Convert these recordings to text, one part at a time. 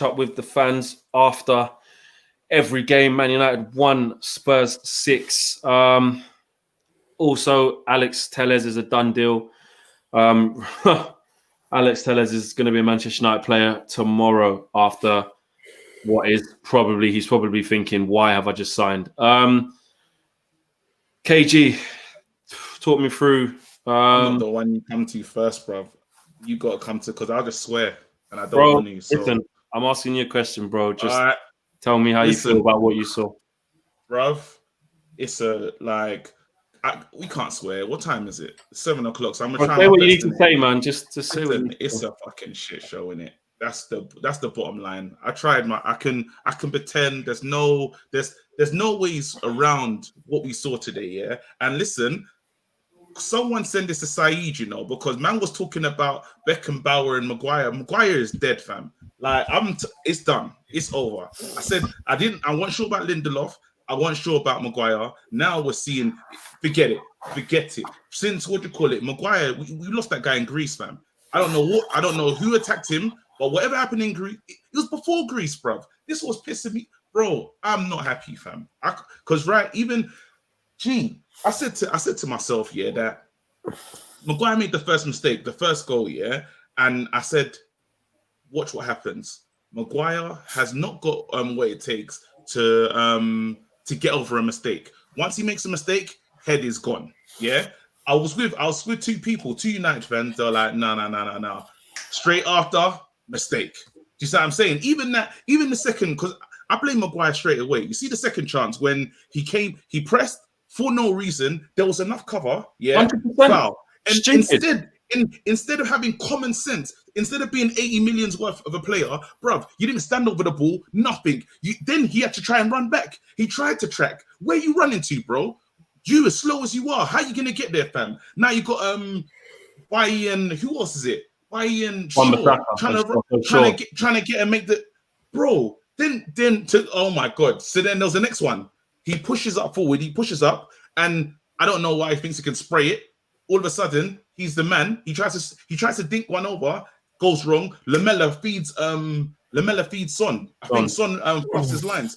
up with the fans after every game. Man United 1, Spurs 6. Also, Alex Telles is a done deal. Alex Telles is going to be a Manchester United player tomorrow after he's probably thinking, why have I just signed? KG, talk me through. I'm not the one you come to first, bruv. You got to come to, because I'll just swear and I don't want to. So. Listen, I'm asking you a question, bro. Just right. tell me how you feel about what you saw. Bruv, it's we can't swear. What time is it? 7 o'clock. So I'm gonna try. Say what you need to say, man. Just to say what it's a fucking shit show, innit? That's the bottom line. I tried I can pretend there's no ways around what we saw today, yeah. And listen, someone send this to Saeed, because man was talking about Beckenbauer and Maguire. Maguire is dead, fam. Like it's done. It's over. I said I wasn't sure about Lindelof. I wasn't sure about Maguire. Now we're seeing, forget it. Since Maguire, we lost that guy in Greece, fam. I don't know who attacked him, but whatever happened in Greece, it was before Greece, bruv. This was pissing me, bro. I'm not happy, fam. I said to myself, yeah, that Maguire made the first mistake, the first goal, yeah, and I said, watch what happens. Maguire has not got what it takes to get over a mistake. Once he makes a mistake, head is gone. Yeah. I was with two United fans. They're like, no. Straight after, mistake. Do you see what I'm saying? Even the second, because I blame Maguire straight away. You see the second chance when he pressed for no reason. There was enough cover. Yeah. 100%. Foul. And instead of having common sense, instead of being 80 millions worth of a player, bruv, you didn't stand over the ball, nothing. Then he had to try and run back. He tried to track. Where you running to, bro? You as slow as you are, how you gonna get there, fam? Now you got Bailly and who else is it? Bailly and Shaw trying to get and make the bro. Then oh my god. So then there's the next one. He pushes up forward, and I don't know why he thinks he can spray it. All of a sudden, he's the man. He tries to dink one over, goes wrong. Lamella feeds Son. I think Son crossed his lines.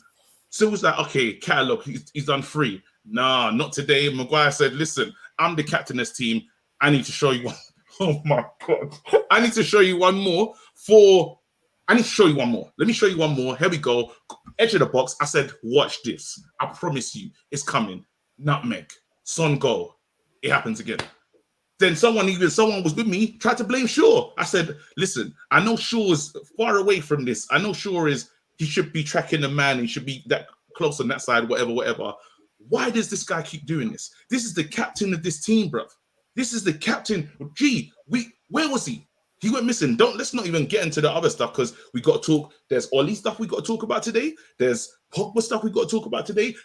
So it was like, okay, catalog, he's done 3. Nah, not today. Maguire said, listen, I'm the captain of this team. I need to show you one. Oh my God. I need to show you one more. Let me show you one more. Here we go. Edge of the box. I said, watch this. I promise you, it's coming. Nutmeg. Son goal. It happens again. Then someone was with me, tried to blame Shaw. I said, listen, I know Shaw is far away from this. I know Shaw he should be tracking the man. He should be that close on that side, whatever. Why does this guy keep doing this? This is the captain of this team, bruv. This is the captain. Where was he? He went missing. Let's not even get into the other stuff, because we got to talk. There's Oli stuff we got to talk about today. There's Pogba stuff we got to talk about today.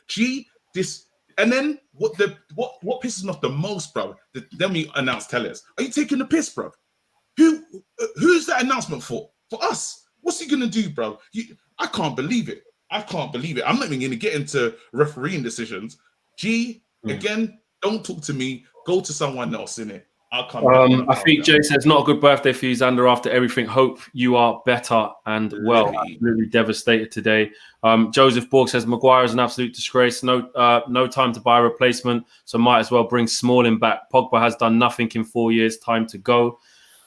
And then what pisses me off the most, bro? Then we announce Telles. Are you taking the piss, bro? Who's that announcement for? For us? What's he gonna do, bro? I can't believe it. I'm not even gonna get into refereeing decisions. Again, don't talk to me. Go to someone else, innit? I think Jay says, not a good birthday for you, Xander, after everything. Hope you are better and well. Absolutely devastated today. Joseph Borg says, Maguire is an absolute disgrace. No time to buy a replacement, so might as well bring Smalling back. Pogba has done nothing in 4 years. Time to go.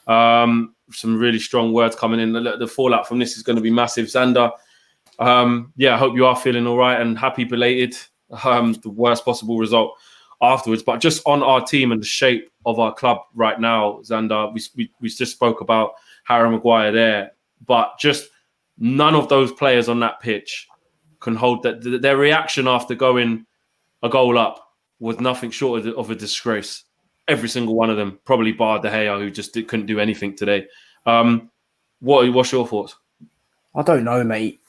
Some really strong words coming in. The fallout from this is going to be massive. Xander, I hope you are feeling all right and happy belated. The worst possible result afterwards, but just on our team and the shape of our club right now, Xander, we just spoke about Harry Maguire there, but just none of those players on that pitch can hold that. Their reaction after going a goal up was nothing short of a disgrace. Every single one of them, probably bar De Gea, who just couldn't do anything today. What's your thoughts? I don't know, mate.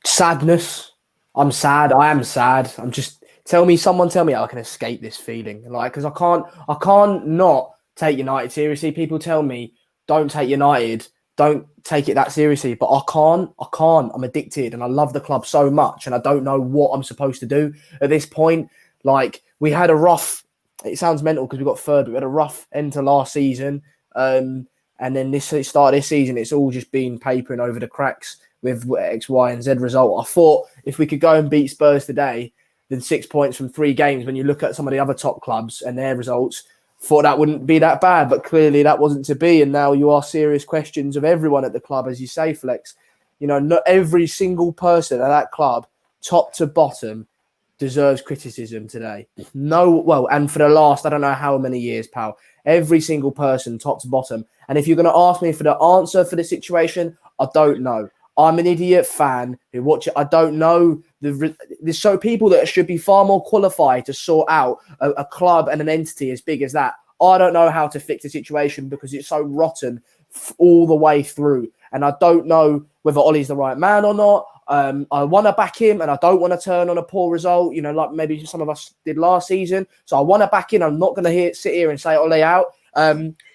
Sadness. I'm sad. I am sad. Someone tell me how I can escape this feeling. Because I can't not take United seriously. People tell me, don't take United, don't take it that seriously. But I can't. I'm addicted and I love the club so much and I don't know what I'm supposed to do at this point. We had a rough, it sounds mental because we got third, but we had a rough end to last season. And And then this start of this season, it's all just been papering over the cracks with X, Y, and Z result. I thought if we could go and beat Spurs today, then 6 points from 3 games, when you look at some of the other top clubs and their results, thought that wouldn't be that bad. But clearly that wasn't to be. And now you ask serious questions of everyone at the club, as you say, Flex. You know, not every single person at that club, top to bottom, deserves criticism today. And for the last, I don't know how many years, pal, every single person, top to bottom. And if you're going to ask me for the answer for the situation, I don't know. I'm an idiot fan who watch it. I don't know. There's so people that should be far more qualified to sort out a club and an entity as big as that. I don't know how to fix the situation because it's so rotten all the way through. And I don't know whether Ollie's the right man or not. I want to back him, and I don't want to turn on a poor result, you know, like maybe some of us did last season. So I want to back in. I'm not going to sit here and say Ollie out,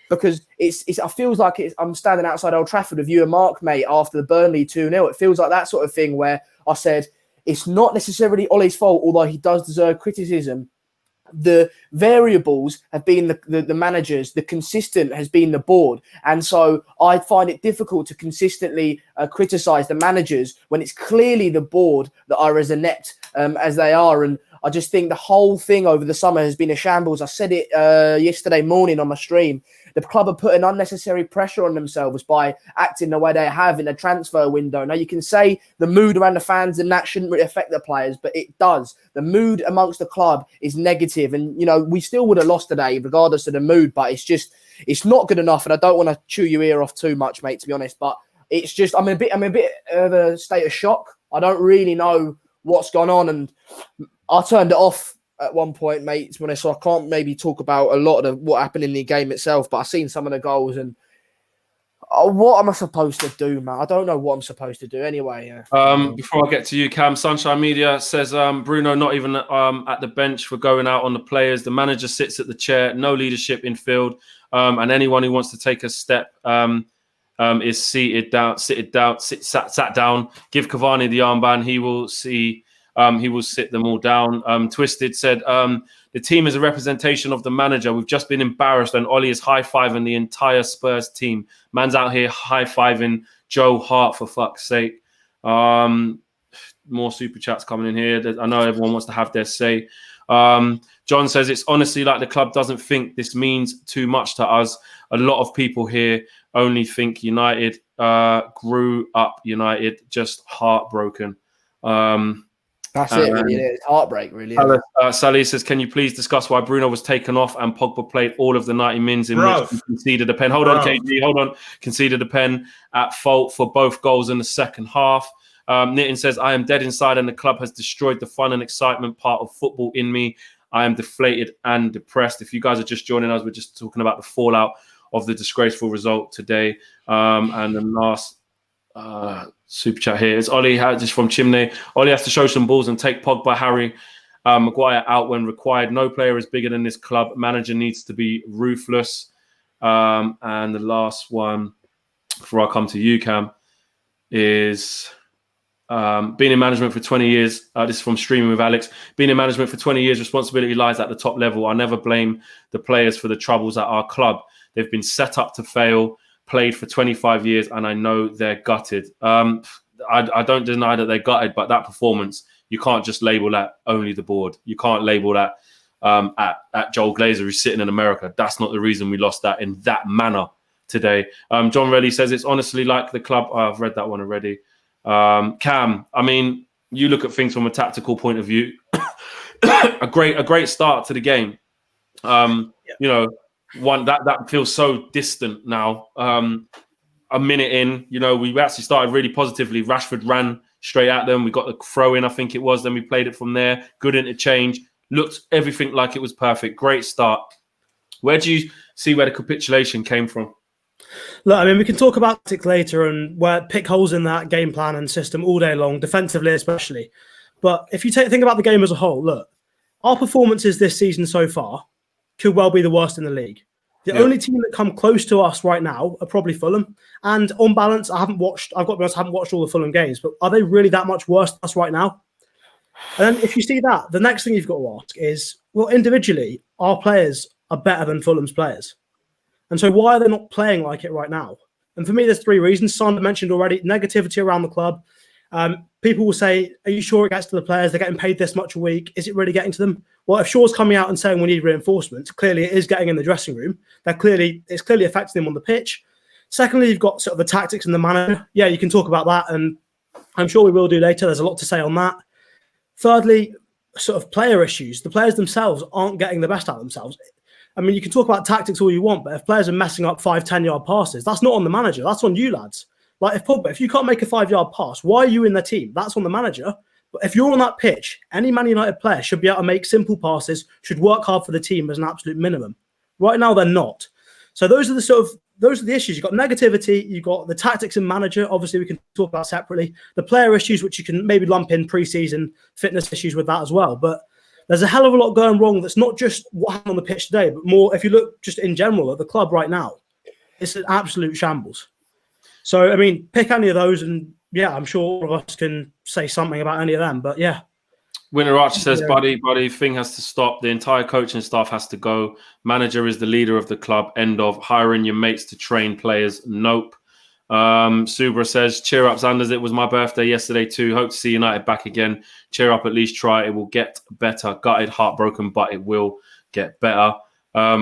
because it feels like I'm standing outside Old Trafford with you and Mark, mate, after the Burnley 2-0. It feels like that sort of thing where I said it's not necessarily Ollie's fault, although he does deserve criticism. The variables have been the managers, the consistent has been the board. And so I find it difficult to consistently criticise the managers when it's clearly the board that are as inept as they are. And I just think the whole thing over the summer has been a shambles. I said it yesterday morning on my stream. The club are putting unnecessary pressure on themselves by acting the way they have in the transfer window. Now, you can say the mood around the fans and that shouldn't really affect the players, but it does. The mood amongst the club is negative. And, you know, we still would have lost today regardless of the mood, but it's not good enough. And I don't want to chew your ear off too much, mate, to be honest. But it's just, I'm a bit of a state of shock. I don't really know what's gone on. And I turned it off at one point, mate, to be honest, so I can't maybe talk about a lot of what happened in the game itself, but I've seen some of the goals and what am I supposed to do, man? I don't know what I'm supposed to do anyway. Before I get to you, Cam, Sunshine Media says Bruno not even at the bench for going out on the players. The manager sits at the chair, no leadership in field, and anyone who wants to take a step is sat down. Give Cavani the armband, he will see. He will sit them all down. Twisted said, the team is a representation of the manager. We've just been embarrassed and Ollie is high-fiving the entire Spurs team. Man's out here high-fiving Joe Hart, for fuck's sake. More super chats coming in here. I know everyone wants to have their say. John says, it's honestly like the club doesn't think this means too much to us. A lot of people here only think United grew up United, just heartbroken. That's it, really. It's heartbreak, really. Sally says, can you please discuss why Bruno was taken off and Pogba played all of the 90 mins in which he conceded a pen? Hold on, KG, hold on. Conceded a pen at fault for both goals in the second half. Nitin says, I am dead inside and the club has destroyed the fun and excitement part of football in me. I am deflated and depressed. If you guys are just joining us, we're just talking about the fallout of the disgraceful result today. And the last super chat here is Ollie, just from Chimney. Ollie has to show some balls and take Pogba, Harry, Maguire out when required. No player is bigger than this club. Manager needs to be ruthless. And the last one, before I come to you, Cam, is being in management for 20 years. This is from Streaming with Alex. Being in management for 20 years, responsibility lies at the top level. I never blame the players for the troubles at our club. They've been set up to fail. Played for 25 years and I know they're gutted. I don't deny that they're gutted, but that performance, you can't just label that only the board. You can't label that at Joel Glazer, who's sitting in America. That's not the reason we lost that in that manner today. John Relly says it's honestly like the club. I've read that one already. Cam, I mean, you look at things from a tactical point of view. a great start to the game. You know, one that feels so distant now. A minute in, you know, we actually started really positively. Rashford ran straight at them. We got the throw in, I think it was. Then we played it from there. Good interchange. Looked everything like it was perfect. Great start. Where do you see where the capitulation came from? Look, I mean, we can talk about it later and pick holes in that game plan and system all day long, defensively especially. But if you think about the game as a whole, look, our performances this season so far could well be the worst in the league. The only team that come close to us right now are probably Fulham. And on balance, I've got to be honest, I haven't watched all the Fulham games, but are they really that much worse than us right now? And then if you see that, the next thing you've got to ask is, well, individually, our players are better than Fulham's players. And so why are they not playing like it right now? And for me, there's three reasons. Sander mentioned already, negativity around the club. People will say, are you sure it gets to the players? They're getting paid this much a week. Is it really getting to them? Well, if Shaw's coming out and saying we need reinforcements, clearly it is getting in the dressing room. It's clearly affecting them on the pitch. Secondly, you've got sort of the tactics and the manager. Yeah, you can talk about that, and I'm sure we will do later. There's a lot to say on that. Thirdly, sort of player issues. The players themselves aren't getting the best out of themselves. I mean, you can talk about tactics all you want, but if players are messing up 5-10-yard passes, that's not on the manager. That's on you, lads. Like if Pogba, if you can't make a 5-yard pass, why are you in the team? That's on the manager. But if you're on that pitch, any Man United player should be able to make simple passes, should work hard for the team as an absolute minimum. Right now, they're not. So those are the issues. You've got negativity, you've got the tactics and manager. Obviously, we can talk about separately. The player issues, which you can maybe lump in pre-season fitness issues with that as well. But there's a hell of a lot going wrong that's not just what happened on the pitch today, but more if you look just in general at the club right now. It's an absolute shambles. So, I mean, pick any of those and, yeah, I'm sure all of us can say something about any of them. But, yeah. Winter Archer says, buddy, thing has to stop. The entire coaching staff has to go. Manager is the leader of the club. End of. Hiring your mates to train players. Nope. Subra says, cheer up, Sanders. It was my birthday yesterday too. Hope to see United back again. Cheer up, at least try. It will get better. Gutted, heartbroken, but it will get better.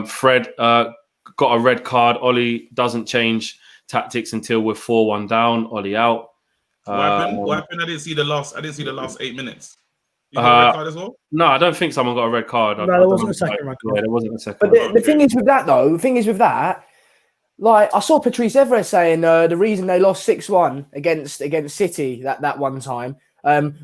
Fred got a red card. Ollie doesn't change tactics until we're 4-1 down. Ollie out. What happened? I didn't see the last 8 minutes. You got a red card as well? No, I don't think someone got a red card. No, there wasn't a second red card. Yeah, there wasn't a second. But the thing is with that, like I saw Patrice Evra saying the reason they lost 6-1 against City that one time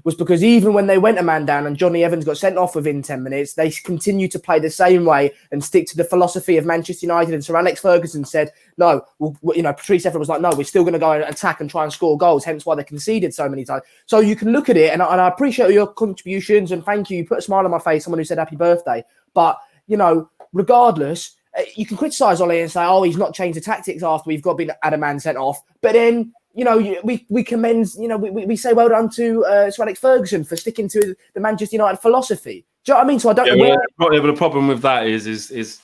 was because even when they went a man down and Johnny Evans got sent off within 10 minutes, they continued to play the same way and stick to the philosophy of Manchester United. And Sir Alex Ferguson said, no, Patrice Evra was like, no, we're still going to go and attack and try and score goals, hence why they conceded so many times. So you can look at it, and I appreciate your contributions, and thank you. You put a smile on my face, someone who said happy birthday. But, regardless, you can criticise Ollie and say, oh, he's not changed the tactics after we've had a man sent off. But then, we commend, we say well done to Sir Alex Ferguson for sticking to the Manchester United philosophy. Do you know what I mean? So I don't know. But the problem with that is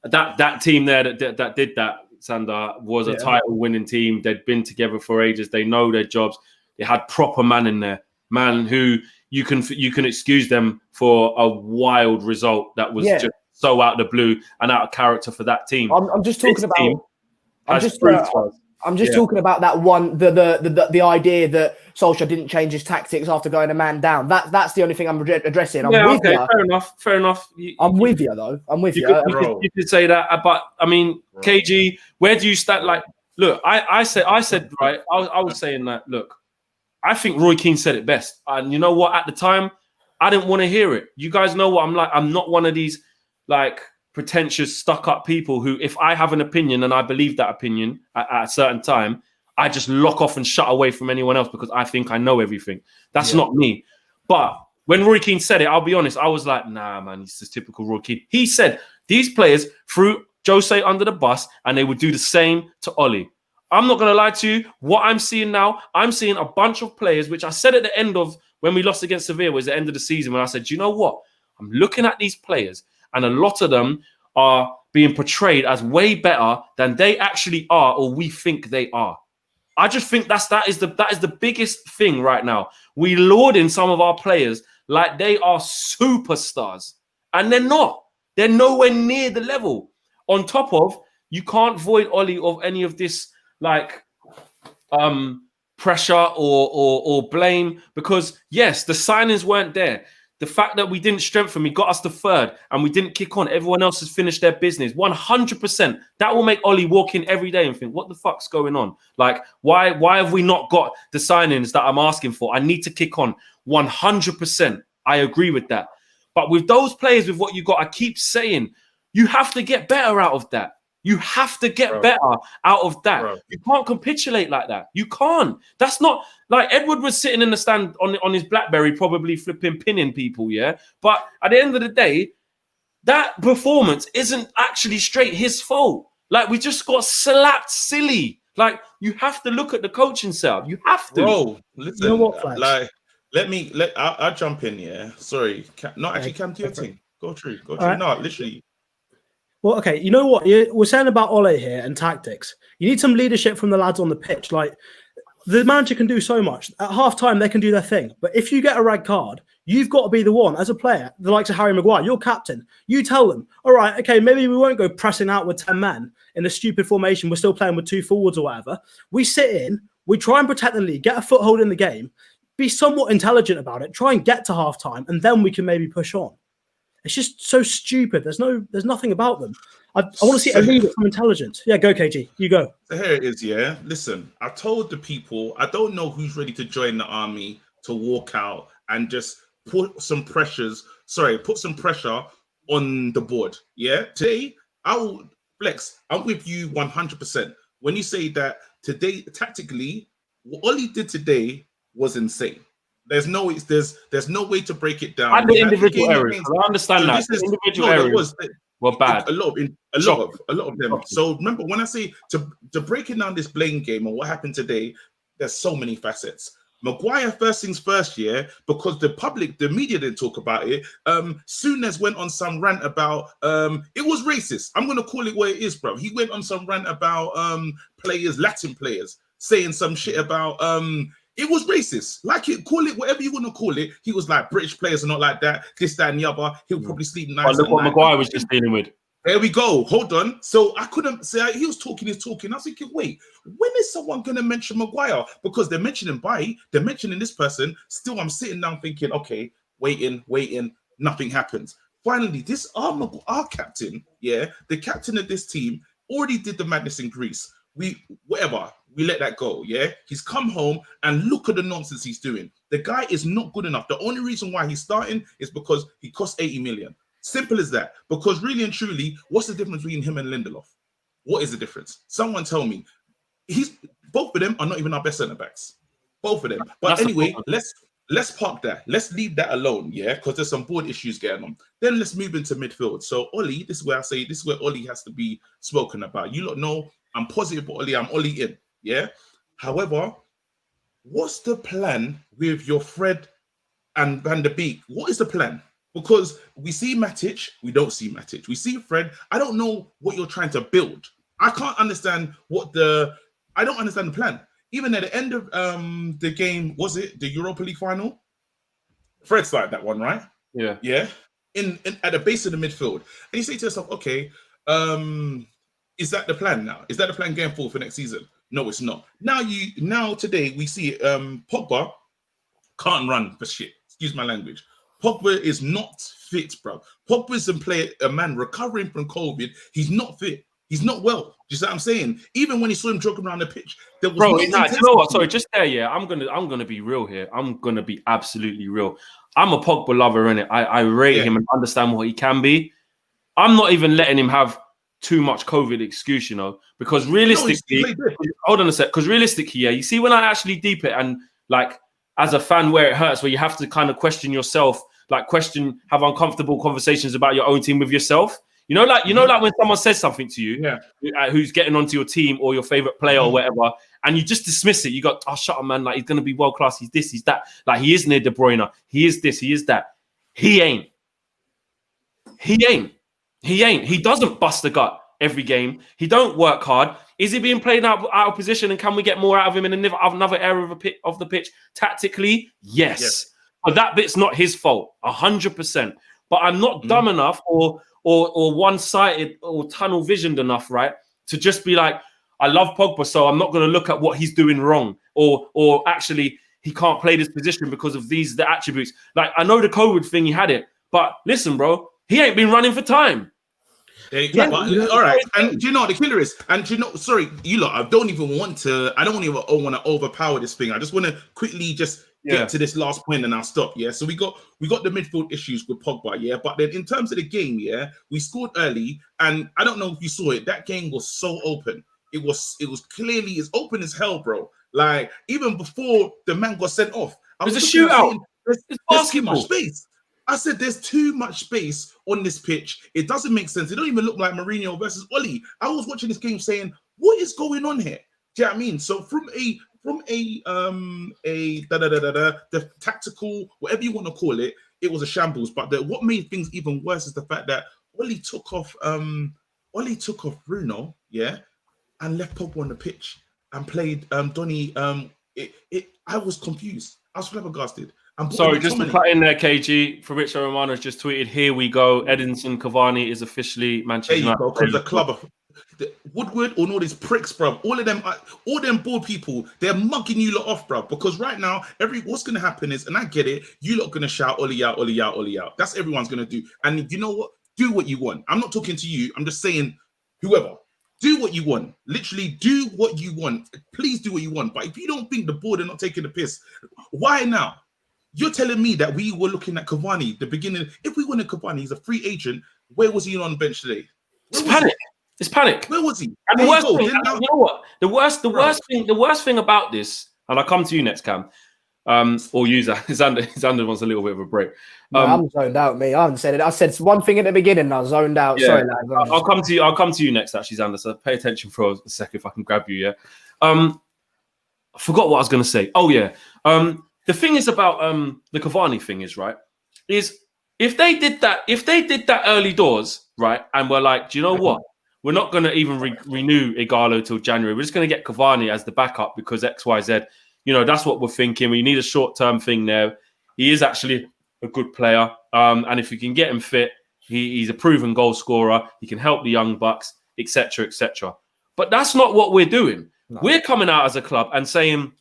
that team there that did that, Sander, was a title-winning team. They'd been together for ages. They know their jobs. They had proper man in there, man who you can excuse them for a wild result that was just so out of the blue and out of character for that team. I'm just talking about. I'm just talking about that one, the idea that Solskjaer didn't change his tactics after going a man down. That's the only thing I'm addressing. Fair enough. I'm with you though. I'm with you. You could say that, but I mean, KG, where do you stand? Like, look, I said right. I was saying that. Look, I think Roy Keane said it best, and you know what? At the time, I didn't want to hear it. You guys know what I'm like. I'm not one of these like pretentious, stuck-up people who, if I have an opinion and I believe that opinion at a certain time, I just lock off and shut away from anyone else because I think I know everything. That's not me. But when Roy Keane said it, I'll be honest, I was like, nah, man, it's just typical Roy Keane. He said these players threw Jose under the bus and they would do the same to Ollie. I'm not going to lie to you. What I'm seeing now, I'm seeing a bunch of players, which I said at the end of when we lost against Sevilla, was the end of the season, when I said, you know what? I'm looking at these players and a lot of them are being portrayed as way better than they actually are or we think they are. I just think that is the biggest thing right now. We laud in some of our players like they are superstars, and they're not. They're nowhere near the level. On top of, you can't void Ollie of any of this like pressure or blame, because yes, the signings weren't there. The fact that we didn't strengthen, we got us to third and we didn't kick on. Everyone else has finished their business. 100%. That will make Ollie walk in every day and think, what the fuck's going on? Like, why have we not got the signings that I'm asking for? I need to kick on. 100%. I agree with that. But with those players, with what you got, I keep saying, you have to get better out of that. You have to get better out of that. You can't capitulate like that. You can't. That's not like Edward was sitting in the stand on his BlackBerry, probably flipping, pinning people, yeah? But at the end of the day, that performance isn't actually straight his fault. Like, we just got slapped silly. Like, you have to look at the coaching setup. You have to. Bro, listen, you know what, like, I'll jump in, yeah? Sorry. Cam, do your thing. Go through. No, literally. Well, okay, you know what? We're saying about Ole here and tactics. You need some leadership from the lads on the pitch. Like, the manager can do so much. At half-time, they can do their thing. But if you get a red card, you've got to be the one, as a player, the likes of Harry Maguire, you're captain. You tell them, all right, okay, maybe we won't go pressing out with 10 men in a stupid formation. We're still playing with 2 forwards or whatever. We sit in, we try and protect the lead, get a foothold in the game, be somewhat intelligent about it, try and get to half-time, and then we can maybe push on. It's just so stupid. There's nothing about them. I want to see a leader from intelligence. Yeah, go KG. You go. So here it is, yeah. Listen, I told the people, I don't know who's ready to join the army to walk out and just put some pressure on the board. Yeah. Today, I'm with you 100%. When you say that today, tactically, what Oli did today was insane. There's no way to break it down. And the individual errors. I understand that. Individual errors were bad. A lot of them. So remember, when I say to breaking down this blame game and what happened today, there's so many facets. Maguire, first things first, yeah, because the media didn't talk about it. Souness went on some rant about it was racist. I'm gonna call it what it is, bro. He went on some rant about Latin players, saying some shit about it was racist. Like it, call it whatever you want to call it. He was like, British players are not like that, this, that, and the other. He'll probably sleep nice. But look what Maguire was just dealing with. There we go. Hold on. So I couldn't say he was talking. I was thinking, wait, when is someone going to mention Maguire? Because they're mentioning they're mentioning this person. Still, I'm sitting down thinking, okay, waiting, nothing happens. Finally, this our captain, yeah, the captain of this team already did the madness in Greece. We let that go, yeah? He's come home and look at the nonsense he's doing. The guy is not good enough. The only reason why he's starting is because he cost 80 million. Simple as that. Because really and truly, what's the difference between him and Lindelof? What is the difference? Someone tell me. Both of them are not even our best centre-backs. Both of them. But that's anyway, let's park that. Let's leave that alone, yeah? Because there's some board issues going on. Then let's move into midfield. So Oli, this is where Oli has to be spoken about. You lot know I'm positive for Oli. I'm Oli in. Yeah. However, what's the plan with your Fred and Van der Beek? What is the plan? Because we see Matic, we don't see Matic. We see Fred. I don't know what you're trying to build. I can't understand I don't understand the plan. Even at the end of the game, was it the Europa League final? Fred started that one, right? Yeah. Yeah. In at the base of the midfield. And you say to yourself, okay, is that the plan now? Is that the plan going forward for next season? No, it's not. Now today we see Pogba can't run for shit. Excuse my language. Pogba is not fit, bro. Pogba's a man recovering from COVID. He's not fit. He's not well. Do you see what I'm saying? Even when you saw him jogging around the pitch, there was do you know what? Sorry, just there, yeah. I'm gonna be real here. I'm gonna be absolutely real. I'm a Pogba lover, innit? I rate him and understand what he can be. I'm not even letting him have too much COVID excuse, you know, because realistically, hold on a sec, because realistically, yeah, you see when I actually deep it and like as a fan where it hurts, where you have to kind of question yourself, like have uncomfortable conversations about your own team with yourself. You know, like when someone says something to you, who's getting onto your team or your favorite player or whatever, and you just dismiss it. You go, oh, shut up, man. Like he's gonna be world class. He's this, he's that. Like he is near De Bruyne. He is this, he is that. He ain't. He doesn't bust the gut every game. He don't work hard. Is he being played out of position? And can we get more out of him in another area of the pitch? Tactically, yes. But that bit's not his fault, 100%. But I'm not dumb enough or one-sided or tunnel visioned enough, right, to just be like, I love Pogba, so I'm not going to look at what he's doing wrong or actually he can't play this position because of the attributes. Like, I know the COVID thing, he had it, but listen, bro, he ain't been running for time. All right, and do you know what the killer is? And do you know, sorry, you lot, I don't want to overpower this thing. I just want to quickly just get to this last point and I'll stop. Yeah, so we got the midfield issues with Pogba, yeah, but then in terms of the game, yeah, we scored early, and I don't know if you saw it. That game was so open. It was clearly as open as hell, bro. Like even before the man got sent off, it was a shootout. There's too much space. I said there's too much space on this pitch. It doesn't make sense. It don't even look like Mourinho versus Oli. I was watching this game saying, what is going on here? Do you know what I mean? So from the tactical, whatever you want to call it, it was a shambles. But what made things even worse is the fact that Oli took off Oli took off Bruno, yeah, and left Pogba on the pitch and played Donny. I was confused. I was flabbergasted. Sorry, just to cut in there, KG. Fabrizio Romano's just tweeted, "Here we go. Edinson Cavani is officially Manchester United." There you go, because the club, Woodward, and all these pricks, bro. All them board people, they're mugging you lot off, bro. Because right now, what's going to happen is, and I get it, you lot going to shout, Oli out, Oli out, Oli out. That's everyone's going to do. And you know what? Do what you want. I'm not talking to you. I'm just saying, whoever. Do what you want. Literally do what you want. Please do what you want. But if you don't think the board are not taking the piss, why now? You're telling me that we were looking at Cavani the beginning. If we wanted Cavani, he's a free agent. Where was he on the bench today? It's panic. It's panic. Where was he? And the worst thing, you know what? The worst thing about this, and I'll come to you next, Cam. Or you, Xander wants a little bit of a break. I'm zoned out, mate. I haven't said it. I said one thing at the beginning, and I was zoned out. Yeah. Sorry, lads. I'll come to you next, actually, Xander. So pay attention for a second if I can grab you. Yeah. I forgot what I was going to say. Oh yeah. The thing is about the Cavani thing is right. Is if they did that early doors, right, and we're like, do you know what? We're not going to even renew Ighalo till January. We're just going to get Cavani as the backup because X, Y, Z. You know, that's what we're thinking. We need a short-term thing there. He is actually a good player. And if we can get him fit, he's a proven goal scorer. He can help the young bucks, etc., etc. But that's not what we're doing. No. We're coming out as a club and saying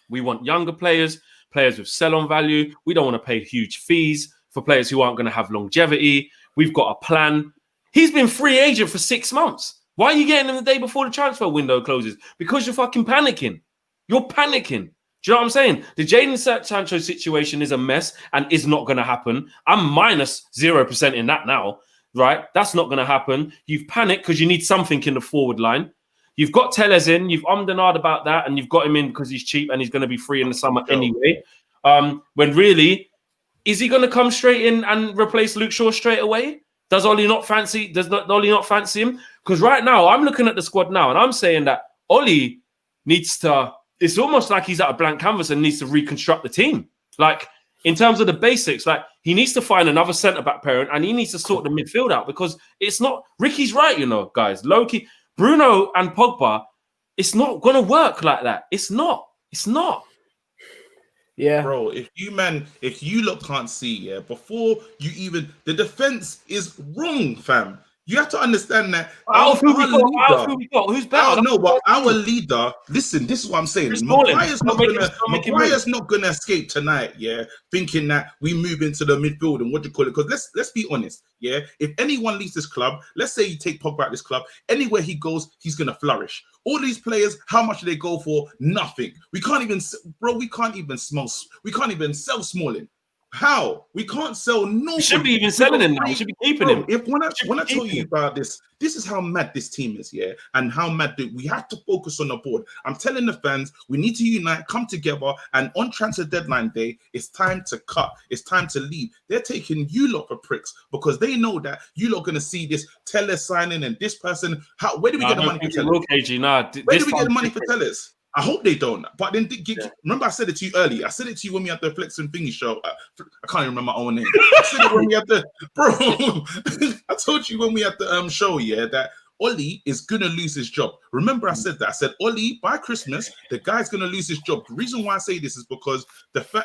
we want younger players with sell-on value. We don't want to pay huge fees for players who aren't going to have longevity. We've got a plan. He's been free agent for 6 months. Why are you getting him the day before the transfer window closes? Because you're fucking panicking. You're panicking. Do you know what I'm saying? The Jadon Sancho situation is a mess and is not going to happen. I'm minus 0% in that now, right? That's not going to happen. You've panicked because you need something in the forward line. You've got Tellez in. You've ummed and ahed about that, and you've got him in because he's cheap and he's going to be free in the summer anyway. When really, is he going to come straight in and replace Luke Shaw straight away? Does Oli not fancy him? Because right now, I'm looking at the squad now, and I'm saying that Oli needs to... It's almost like he's at a blank canvas and needs to reconstruct the team. Like, in terms of the basics, like, he needs to find another centre-back parent and he needs to sort the midfield out because it's not... Ricky's right, you know, guys. Low-key, Bruno and Pogba, it's not going to work like that. It's not. It's not. Yeah. Bro, if you lot can't see, yeah, before you even... The defence is wrong, fam. You have to understand that. Who's better? No, but our leader. Listen, this is what I'm saying. Maguire's not gonna escape tonight. Yeah, thinking that we move into the midfield and what do you call it? Because let's be honest. Yeah, if anyone leaves this club, let's say you take Pogba out this club, anywhere he goes, he's gonna flourish. All these players, how much do they go for? Nothing. We can't even sell Smalling. How? We can't sell no. We should be even selling him now. We should be keeping him. When I tell you about this is how mad this team is, yeah, and how mad we have to focus on the board. I'm telling the fans, we need to unite, come together, and on transfer deadline day, it's time to cut. It's time to leave. They're taking you lot for pricks because they know that you lot gonna see this Tellez signing and this person. Where do we get the money for Tellez? Where do we get the money for Tellez? I hope they don't. But then, remember I said it to you earlier. I said it to you when we had the Flex and Thingy show. I can't even remember my own name. I said it when we had the... Bro, I told you when we had the show, yeah, that Oli is going to lose his job. Remember I said that. I said, Oli, by Christmas, the guy's going to lose his job. The reason why I say this is because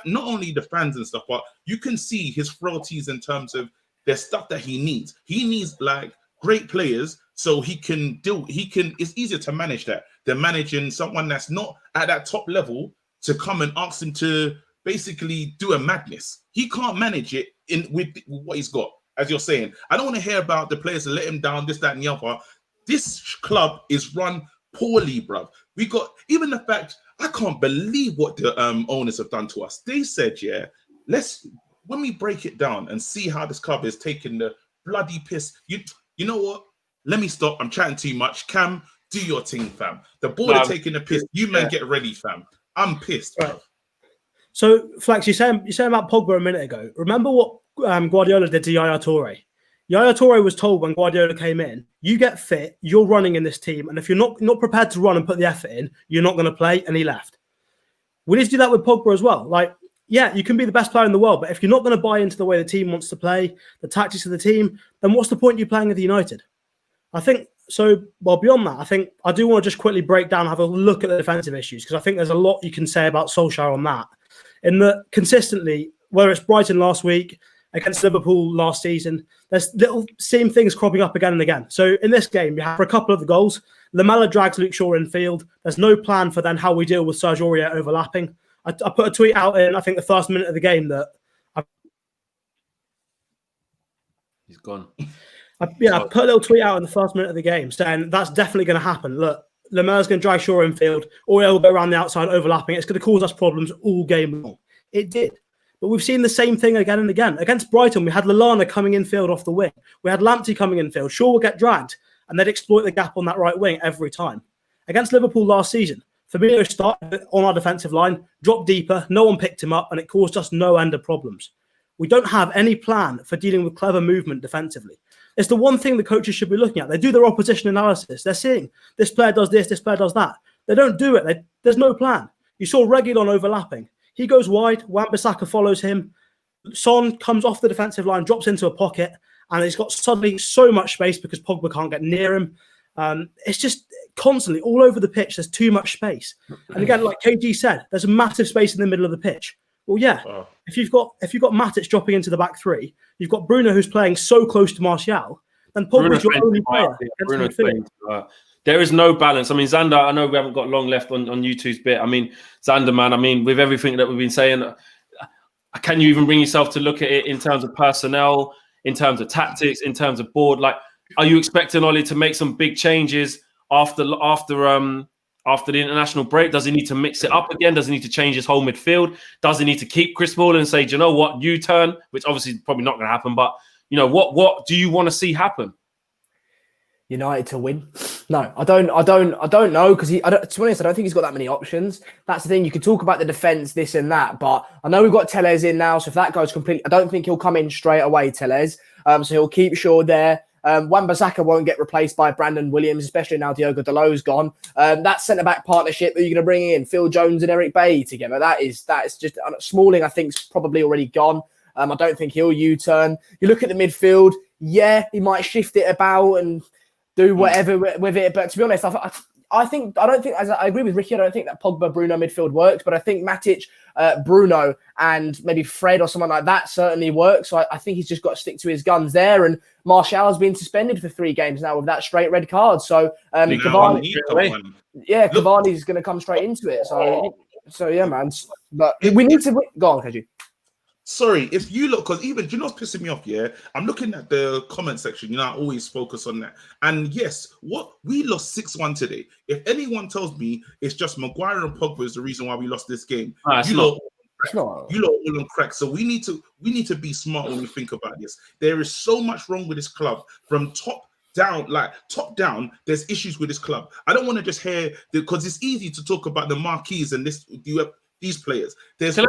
not only the fans and stuff, but you can see his frailties in terms of there's stuff that he needs. He needs, like, great players so it's easier to manage that than managing someone that's not at that top level to come and ask him to basically do a madness. He can't manage it with what he's got, as you're saying. I don't want to hear about the players that let him down, this, that, and the other. This club is run poorly, bruv. We got, even the fact, I can't believe what the owners have done to us. They said, yeah, when we break it down and see how this club is taking the bloody piss, you know what? Let me stop. I'm chatting too much. Cam, do your thing, fam. The board are taking the piss. You man, get ready, fam. I'm pissed, right. So, Flex, you saying about Pogba a minute ago. Remember what Guardiola did to Yaya Toure? Yaya Toure was told when Guardiola came in, you get fit, you're running in this team, and if you're not prepared to run and put the effort in, you're not going to play, and he left. We need to do that with Pogba as well. Like, yeah, you can be the best player in the world, but if you're not going to buy into the way the team wants to play, the tactics of the team, then what's the point you playing at the United? I think well, beyond that, I think I do want to just quickly break down, have a look at the defensive issues, because I think there's a lot you can say about Solskjaer on that. In that consistently, whether it's Brighton last week, against Liverpool last season, there's little same things cropping up again and again. So in this game, you have for a couple of the goals, Lamela drags Luke Shaw in field. There's no plan for then how we deal with Serge Aurier overlapping. I put a tweet out in, I think, the first minute of the game that he's gone. I put a little tweet out in the first minute of the game saying that's definitely going to happen. Look, Lamela's going to drag Shaw in field, Aurier will go around the outside overlapping. It's going to cause us problems all game long. It did. But we've seen the same thing again and again. Against Brighton, we had Lallana coming in field off the wing. We had Lamptey coming in field. Shaw will get dragged, and they'd exploit the gap on that right wing every time. Against Liverpool last season, Firmino started on our defensive line, dropped deeper, no one picked him up, and it caused us no end of problems. We don't have any plan for dealing with clever movement defensively. It's the one thing the coaches should be looking at. They do their opposition analysis. They're seeing this player does this player does that. They don't do it. There's no plan. You saw Reguilon overlapping. He goes wide, Wan-Bissaka follows him. Son comes off the defensive line, drops into a pocket, and he's got suddenly so much space because Pogba can't get near him. It's just constantly all over the pitch. There's too much space. And again, like KG said, there's a massive space in the middle of the pitch. Well, yeah, if you've got Matic dropping into the back three, you've got Bruno who's playing so close to Martial, then Pogba's your only player. There is no balance. I mean, Xander, I know we haven't got long left on YouTube's bit. I mean, Xander, man, I mean, with everything that we've been saying, can you even bring yourself to look at it in terms of personnel, in terms of tactics, in terms of board? Like, are you expecting Ollie to make some big changes after the international break? Does he need to mix it up again? Does he need to change his whole midfield? Does he need to keep Chris Smalling and say, do you know what, U-turn, which obviously is probably not going to happen, but, you know, what do you want to see happen? United to win? No, I don't know, because to be honest, I don't think he's got that many options. That's the thing. You can talk about the defense, this and that, but I know we've got Tellez in now, so if that goes completely, I don't think he'll come in straight away, Tellez. So he'll keep Shaw there. Wan-Bissaka won't get replaced by Brandon Williams, especially now Diogo Dalot's gone. That centre-back partnership that you're going to bring in, Phil Jones and Eric Bailly together, that is just Smalling, I think, is probably already gone. I don't think he'll U-turn. You look at the midfield, yeah, he might shift it about and do whatever with it. But to be honest, I agree with Ricky. I don't think that Pogba Bruno midfield works, but I think Matic, Bruno, and maybe Fred or someone like that certainly works. So I think he's just got to stick to his guns there. And Martial's been suspended for 3 games now with that straight red card. So Cavani's going to come straight into it. So yeah, man. But we need to go on, KG. Sorry, if you look, because even, do you know what's pissing me off? Yeah, I'm looking at the comment section. You know, I always focus on that. And yes, we lost 6-1 today. If anyone tells me it's just Maguire and Pogba is the reason why we lost this game, you lot all on crack. So we need to be smart when we think about this. There is so much wrong with this club from top down. There's issues with this club. I don't want to just hear, because it's easy to talk about the marquees and these players. There's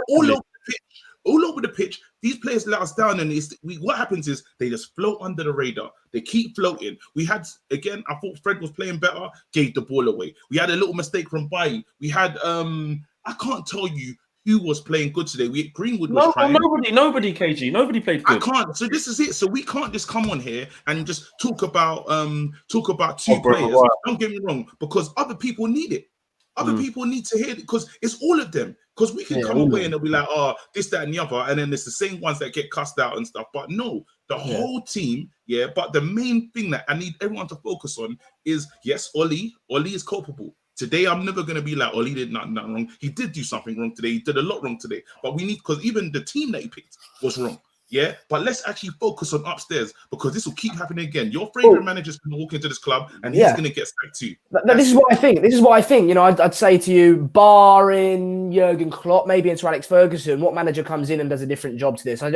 all over the pitch, these players let us down, and what happens is they just float under the radar. They keep floating. We had, again, I thought Fred was playing better, gave the ball away. We had a little mistake from Bailly. We had, I can't tell you who was playing good today. Greenwood was trying. Nobody, KG. Nobody played good. I can't. So this is it. So we can't just come on here and just talk about 2 players. Wow. Don't get me wrong, because other people need it. Other people need to hear it, because it's all of them. Because we can come away and they'll be like, oh, this, that, and the other. And then it's the same ones that get cussed out and stuff. But no, the whole team, but the main thing that I need everyone to focus on is, yes, Oli is culpable. Today, I'm never going to be like, Oli did nothing wrong. He did do something wrong today. He did a lot wrong today. But we need, because even the team that he picked was wrong. Yeah, but let's actually focus on upstairs, because this will keep happening again. Your favorite manager's going to walk into this club and he's going to get sacked too. This is what I think. You know, I'd say to you, barring Jurgen Klopp, maybe into Alex Ferguson, what manager comes in and does a different job to this? I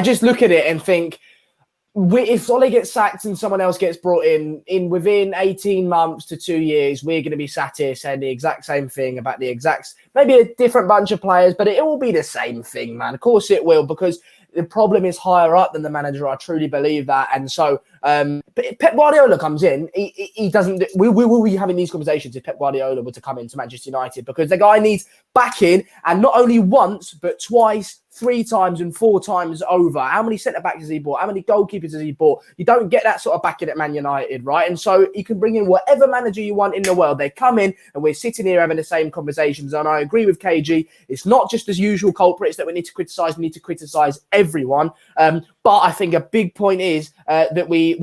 just look at it and think, if Solly gets sacked and someone else gets brought in within 18 months to 2 years, we're going to be sat here saying the exact same thing about maybe a different bunch of players, but it will be the same thing, man. Of course it will, because the problem is higher up than the manager. I truly believe that. And so But Pep Guardiola comes in, he doesn't. We will be having these conversations if Pep Guardiola were to come into Manchester United, because the guy needs backing, and not only once but twice, 3 times and 4 times over. How many centre backs has he bought? How many goalkeepers has he bought? You don't get that sort of backing at Man United, right? And so you can bring in whatever manager you want in the world. They come in and we're sitting here having the same conversations. And I agree with KG. It's not just as usual culprits that we need to criticise. We need to criticise everyone. But I think a big point is that we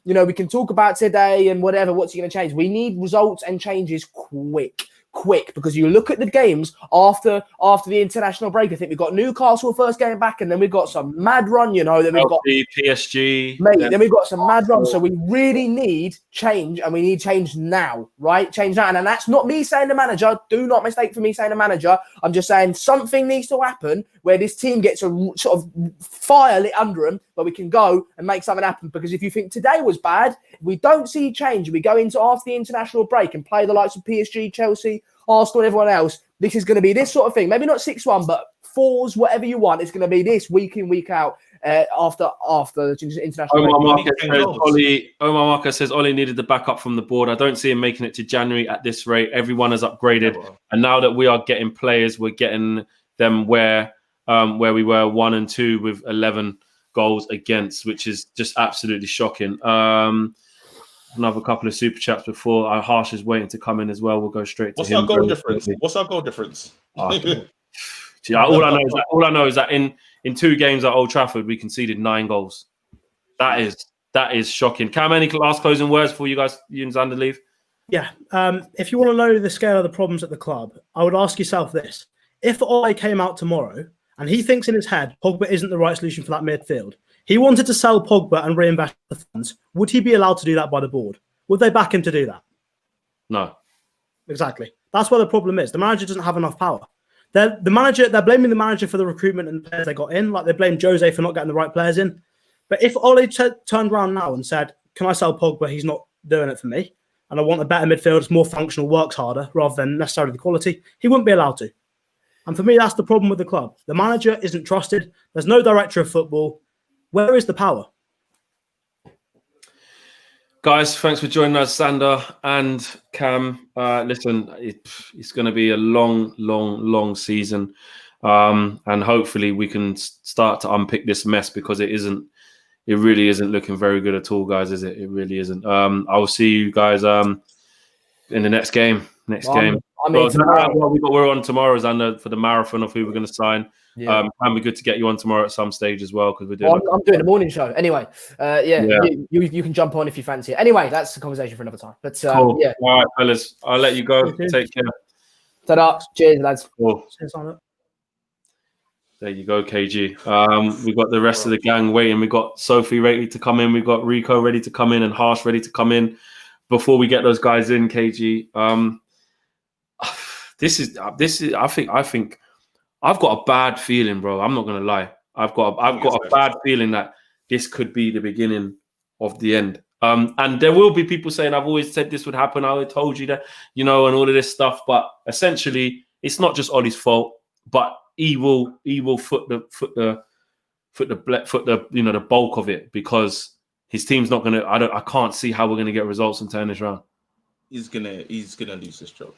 we can talk about today and whatever. What's he going to change? We need results and changes quick, because you look at the games after the international break. I think we've got Newcastle first game back, and then we've got some mad run, then we've got PSG, mate, then we've got some mad run. So we really need change, and we need change now, right? Change now. And that's not me saying the manager. Do not mistake for me saying the manager. I'm just saying something needs to happen where this team gets a sort of fire lit under them, where we can go and make something happen. Because if you think today was bad, if we don't see change, we go into after the international break and play the likes of PSG, Chelsea, Arsenal, and everyone else, this is going to be this sort of thing. Maybe not 6-1, but 4s, whatever you want. It's going to be this week in, week out after the international break. Omar Marquez says Ole needed the backup from the board. I don't see him making it to January at this rate. Everyone has upgraded. And now that we are getting players, we're getting them where we were 1 and 2 with 11 goals against, which is just absolutely shocking. Another couple of super chats before our Harsh is waiting to come in as well. We'll go straight to him. What's our goal difference? All I know is that in 2 games at Old Trafford, we conceded 9 goals. That is shocking. Cam, any last closing words before you and Xander leave? Yeah. If you want to know the scale of the problems at the club, I would ask yourself this. If Ole came out tomorrow and he thinks in his head Pogba isn't the right solution for that midfield, he wanted to sell Pogba and reinvest the funds, would he be allowed to do that by the board? Would they back him to do that? No. Exactly. That's where the problem is. The manager doesn't have enough power. They're blaming the manager for the recruitment and the players they got in, like they blamed Jose for not getting the right players in. But if Ole turned around now and said, can I sell Pogba? He's not doing it for me. And I want a better midfield that's more functional, works harder, rather than necessarily the quality, he wouldn't be allowed to. And for me, that's the problem with the club. The manager isn't trusted. There's no director of football. Where is the power? Guys, thanks for joining us, Sander and Cam. Listen, it's going to be a long season. And hopefully we can start to unpick this mess, because it really isn't looking very good at all, guys, is it? It really isn't. I will see you guys in the next game. We're on tomorrow, Xander, for the marathon of who we're going to sign. Yeah. Can be good to get you on tomorrow at some stage as well, because we're doing. I'm doing the morning show anyway. You can jump on if you fancy it. Anyway, that's the conversation for another time. But cool. Yeah. All right, fellas, I'll let you go. Take care. Ta-da. Cheers, lads. Cool. There you go, KG. We got the rest of the gang waiting. We got Sophie ready to come in. We got Rico ready to come in, and Harsh ready to come in. Before we get those guys in, KG. This is. I think. I've got a bad feeling, bro. I'm not gonna lie. I've got a bad feeling that this could be the beginning of the end. And there will be people saying, "I've always said this would happen. I told you that, and all of this stuff." But essentially, it's not just Ollie's fault, but he will foot the bulk of it, because his team's not gonna. I can't see how we're gonna get results and turn this around. He's gonna lose this job.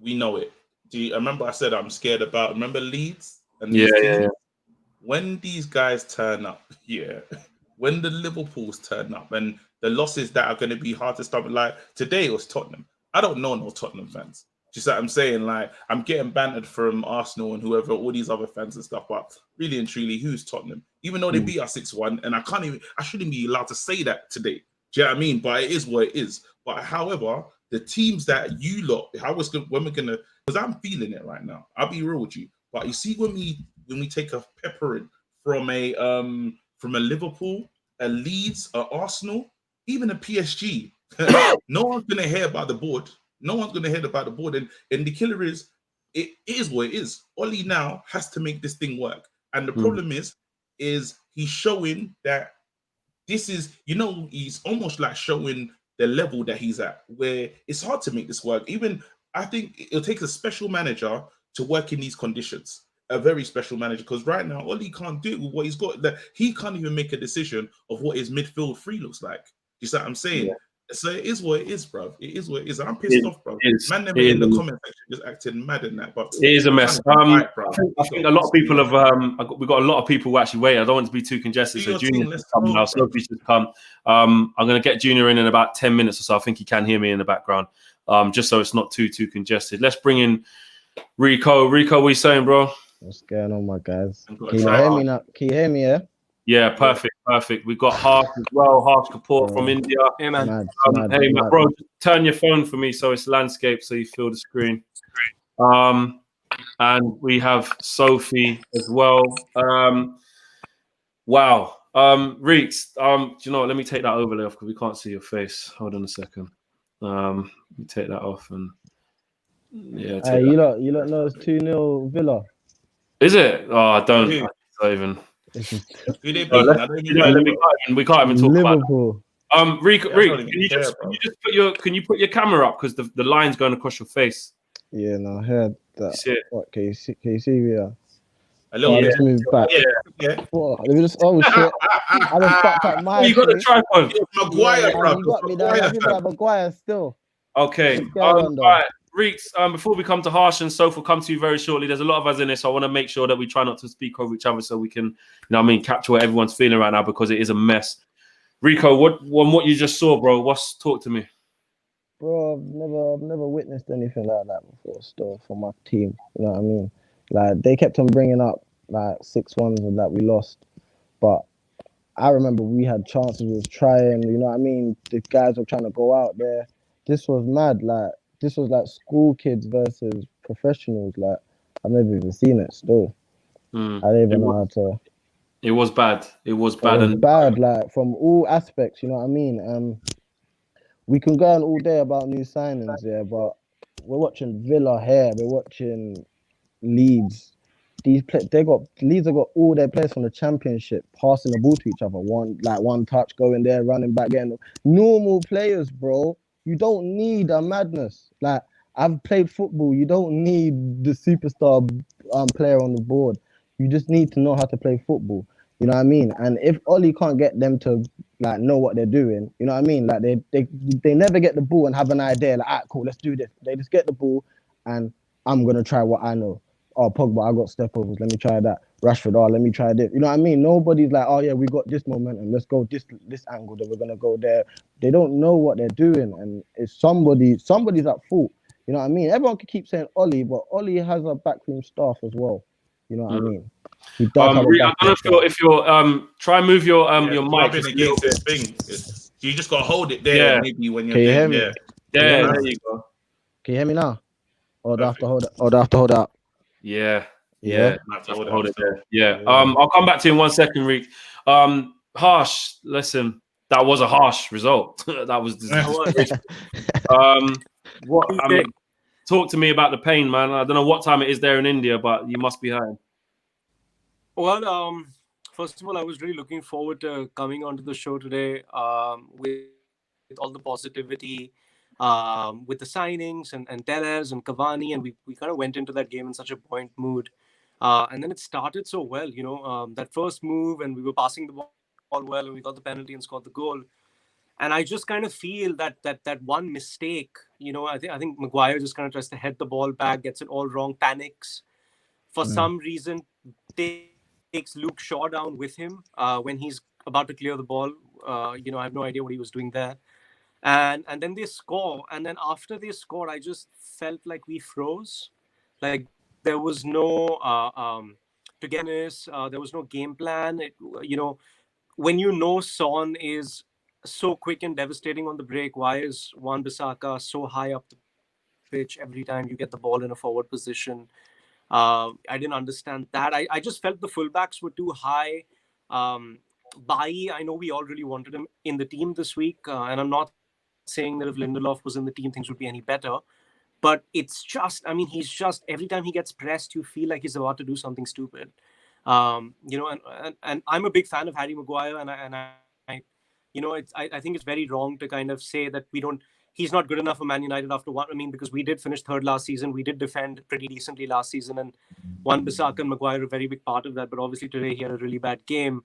We know it. I remember I said I'm scared about. Remember Leeds and yeah. When these guys turn up, when the Liverpools turn up, and the losses that are going to be hard to stop. Like today it was Tottenham. I don't know no Tottenham fans. Just like I'm saying, like I'm getting bantered from Arsenal and whoever, all these other fans and stuff. But really and truly, who's Tottenham? Even though they beat us 6-1, and I shouldn't be allowed to say that today. Do you know what I mean? But it is what it is. But however, the teams that you lot, when we're gonna, because I'm feeling it right now. I'll be real with you. But you see, when we take a peppering from a Liverpool, a Leeds, a Arsenal, even a PSG, no one's gonna hear about the board. No one's gonna hear about the board. And the killer is, it is what it is. Ollie now has to make this thing work. And the problem is he's showing that this is, he's almost like showing the level that he's at, where it's hard to make this work. Even I think it'll take a special manager to work in these conditions. a very special manager, because right now Oli can't do what he's got. That he can't even make a decision of what his midfield three looks like. You see what I'm saying? Yeah. So it is what it is, bro. It is what it is. I'm pissed off, bro. Man, them It in the is. comment section just acting mad in that, but It is a mess. right, I think a lot of people have. We've got a lot of people who actually wait. I don't want to be too congested. So Junior's come now. Sophie's just come. I'm going to get Junior in about 10 minutes or so. I think he can hear me in the background. Just so it's not too congested. Let's bring in Rico. Rico, what are you saying, bro? What's going on, my guys? Can you hear me now? Can you hear me? Yeah. Yeah, perfect. We've got Harsh as well. Harsh Kapoor from India. Hey, man. Hey, bro, turn your phone for me so it's landscape so you feel the screen. And we have Sophie as well. Wow. Reeks, do you know what? Let me take that overlay off because we can't see your face. Hold on a second. Let me take that off and yeah. You don't know it's 2-0 Villa. Is it? Oh, I don't even. We can't even talk Liverpool. about that. Rico, can you put your camera up because the line's going across your face? Yeah, no, I heard that. You what can you see me? A little bit. Let's move back. Yeah. What? Let me just. Oh shit! I just fucked up my. You got the tripod. Maguire, bro. You got me there. Maguire still. Okay. Right. Reeks, before we come to Harsh and Soph, will come to you very shortly. There's a lot of us in this, so I want to make sure that we try not to speak over each other so we can, capture what everyone's feeling right now because it is a mess. Rico, what you just saw, bro? Talk to me. Bro, I've never witnessed anything like that before. Still, from my team, you know what I mean? Like they kept on bringing up like 6-1s and that we lost, but I remember we had chances. We was trying, you know what I mean? The guys were trying to go out there. This was mad, like. This was like school kids versus professionals. Like I've never even seen it. Still, I don't even know how to. It was bad. It was bad. Bad, like from all aspects. You know what I mean? We can go on all day about new signings, yeah, but we're watching Villa here. We're watching Leeds. Leeds have got all their players from the Championship passing the ball to each other. One touch, going there, running back, getting normal players, bro. You don't need a madness. Like I've played football. You don't need the superstar player on the board. You just need to know how to play football. You know what I mean? And if Oli can't get them to like know what they're doing, you know what I mean? Like they never get the ball and have an idea. Like, alright, cool, let's do this. They just get the ball and I'm gonna try what I know. Oh, Pogba, I got step overs. Let me try that. Rashford, let me try this. You know what I mean? Nobody's like, oh yeah, we got this momentum. Let's go this angle. Then we're gonna go there. They don't know what they're doing, and it's somebody's at fault. You know what I mean? Everyone can keep saying Oli, but Oli has a backroom staff as well. You know what I mean? He does have a I don't know if you're try and move your mic against this thing. You just gotta hold it there. Maybe when you're. Can you hear me? Yeah, there you go. Can you hear me now? Or do I have to hold it? Or do I have to hold out? Yeah. Hold it there. Yeah. I'll come back to you in 1 second, Rick. Harsh, listen, that was a harsh result. That was talk to me about the pain, man. I don't know what time it is there in India, but you must be hurting. Well, first of all, I was really looking forward to coming onto the show today with all the positivity, with the signings and Tellez and Cavani, and we kind of went into that game in such a buoyant mood. And then it started so well, that first move, and we were passing the ball well, and we got the penalty and scored the goal. And I just kind of feel that one mistake, I think Maguire just kind of tries to head the ball back, gets it all wrong, panics. For some reason, takes Luke Shaw down with him when he's about to clear the ball. I have no idea what he was doing there. And then they score. And then after they scored, I just felt like we froze. Like there was no togetherness. There was no game plan. When Son is so quick and devastating on the break, why is Wan-Bissaka so high up the pitch every time you get the ball in a forward position? I didn't understand that. I just felt the fullbacks were too high. Bailly, I know we all really wanted him in the team this week. And I'm not saying that if Lindelof was in the team, things would be any better. But it's just, he's just, every time he gets pressed, you feel like he's about to do something stupid. And I'm a big fan of Harry Maguire. I think it's very wrong to kind of say that we don't, he's not good enough for Man United after one. I mean, because we did finish third last season. We did defend pretty decently last season. And Wan-Bissaka and Maguire are a very big part of that. But obviously today he had a really bad game.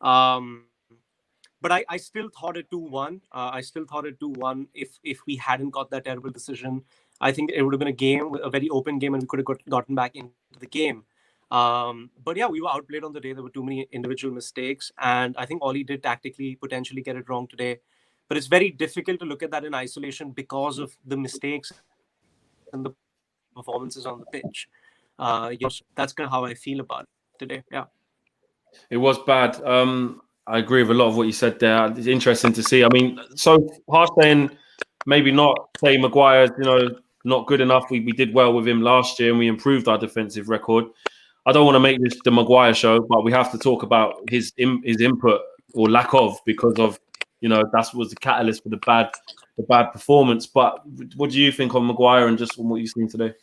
But I still thought it 2-1. I still thought it 2-1 if we hadn't got that terrible decision. I think it would have been a very open game, and we could have gotten back into the game. But yeah, we were outplayed on the day. There were too many individual mistakes, and I think Ollie did tactically potentially get it wrong today. But it's very difficult to look at that in isolation because of the mistakes and the performances on the pitch. That's kind of how I feel about it today. Yeah, it was bad. I agree with a lot of what you said there. It's interesting to see. I mean, so harsh saying maybe not say Maguire's, not good enough. We did well with him last year and we improved our defensive record. I don't want to make this the Maguire show, but we have to talk about his input or lack of, because of, that was the catalyst for the bad performance. But what do you think of Maguire and just from what you've seen today?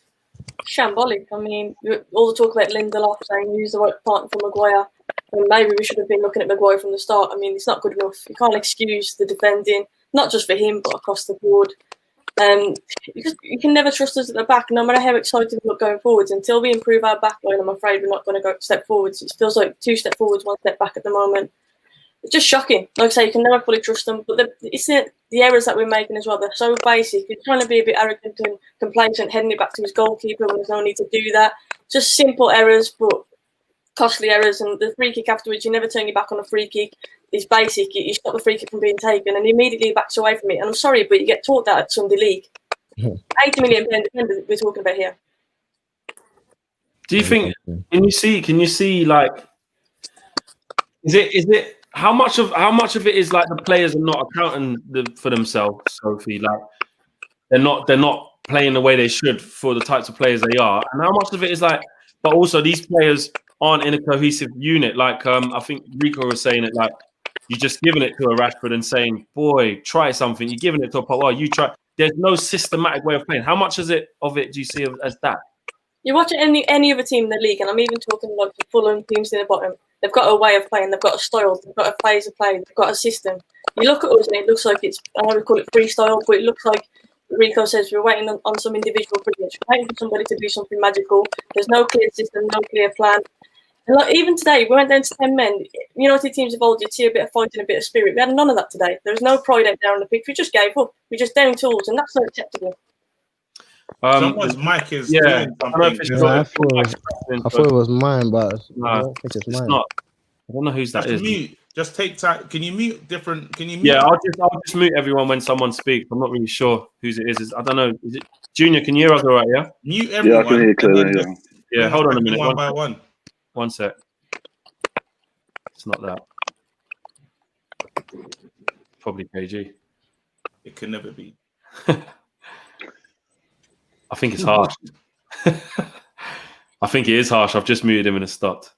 Shambolic. I mean, all the talk about Lindelof saying use the right partner for Maguire. And maybe we should have been looking at Maguire from the start. I mean, it's not good enough. You can't excuse the defending, not just for him, but across the board. Because you can never trust us at the back, no matter how excited we look going forwards. Until we improve our back line, I'm afraid we're not going to go step forwards. It feels like 2 steps forwards, 1 step back at the moment. It's just shocking. Like I say, you can never fully trust them. But it's the errors that we're making as well. They're so basic. He's trying to be a bit arrogant and complacent, heading it back to his goalkeeper when there's no need to do that. Just simple errors, but costly errors. And the free kick afterwards, you never turn your back on a free kick. It's basic. You stop the free kick from being taken and he immediately backs away from it. And I'm sorry, but you get taught that at Sunday League. 80 million defender we're talking about here. Do you think, can you see like, is it how much of it is like the players are not accounting for themselves, Sophie? Like they're not playing the way they should for the types of players they are, and how much of it is like, but also these players aren't in a cohesive unit. Like I think Rico was saying it, like you're just giving it to a Rashford and saying, "Boy, try something." You're giving it to a Pogba. You try. There's no systematic way of playing. How much of it do you see as that? You watch any other team in the league, and I'm even talking like the Fulham teams in the bottom. They've got a way of playing. They've got a style. They've got a phase of play. They've got a system. You look at us, and it looks like it's, I know we call it freestyle, but it looks like Rico says we're waiting on some individual brilliance. We're waiting for somebody to do something magical. There's no clear system, no clear plan. And like even today, we went down to 10 men. United teams of old, you'd see a bit of fight and a bit of spirit. We had none of that today. There was no pride out there on the pitch. We just gave up. We just down tools, and that's not acceptable. Someone's mic is doing something. I thought it was mine, but I don't think it's mine. Not. I don't know whose that is. Mute. Just take time. Can you mute different? Can you mute? Yeah, I'll just mute everyone when someone speaks. I'm not really sure whose it is. I don't know. Is it Junior? Can you hear us all right? Yeah. Mute everyone. Yeah, I can hear you clearly. Yeah. Hold on a minute. One by one. One sec. It's not that. Probably KG. It can never be. I think it's harsh. I think it is harsh. I've just muted him and it stopped.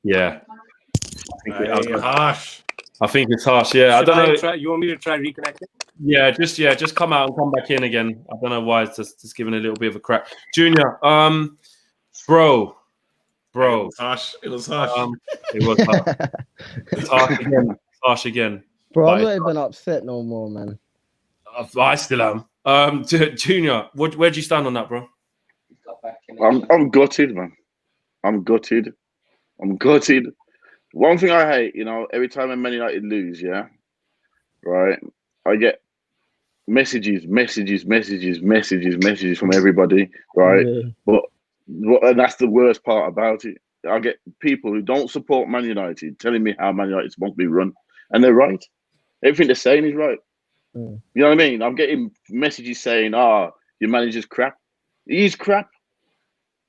Yeah. Harsh. I think it's harsh. Yeah. I don't know. You want me to try reconnecting? Yeah. Just come out and come back in again. I don't know why. It's just giving a little bit of a crack. Junior. Bro. It was harsh. It was harsh. It's harsh again. Harsh again. Bro, I'm not even upset no more, man. I still am. Junior, where do you stand on that, bro? I'm gutted, man. I'm gutted. One thing I hate, every time Man United lose, yeah, right, I get messages from everybody, right? Yeah. And that's the worst part about it. I get people who don't support Man United telling me how Man United won't be run, and they're right. Everything they're saying is right. You know what I mean? I'm getting messages saying, your manager's crap. He's crap.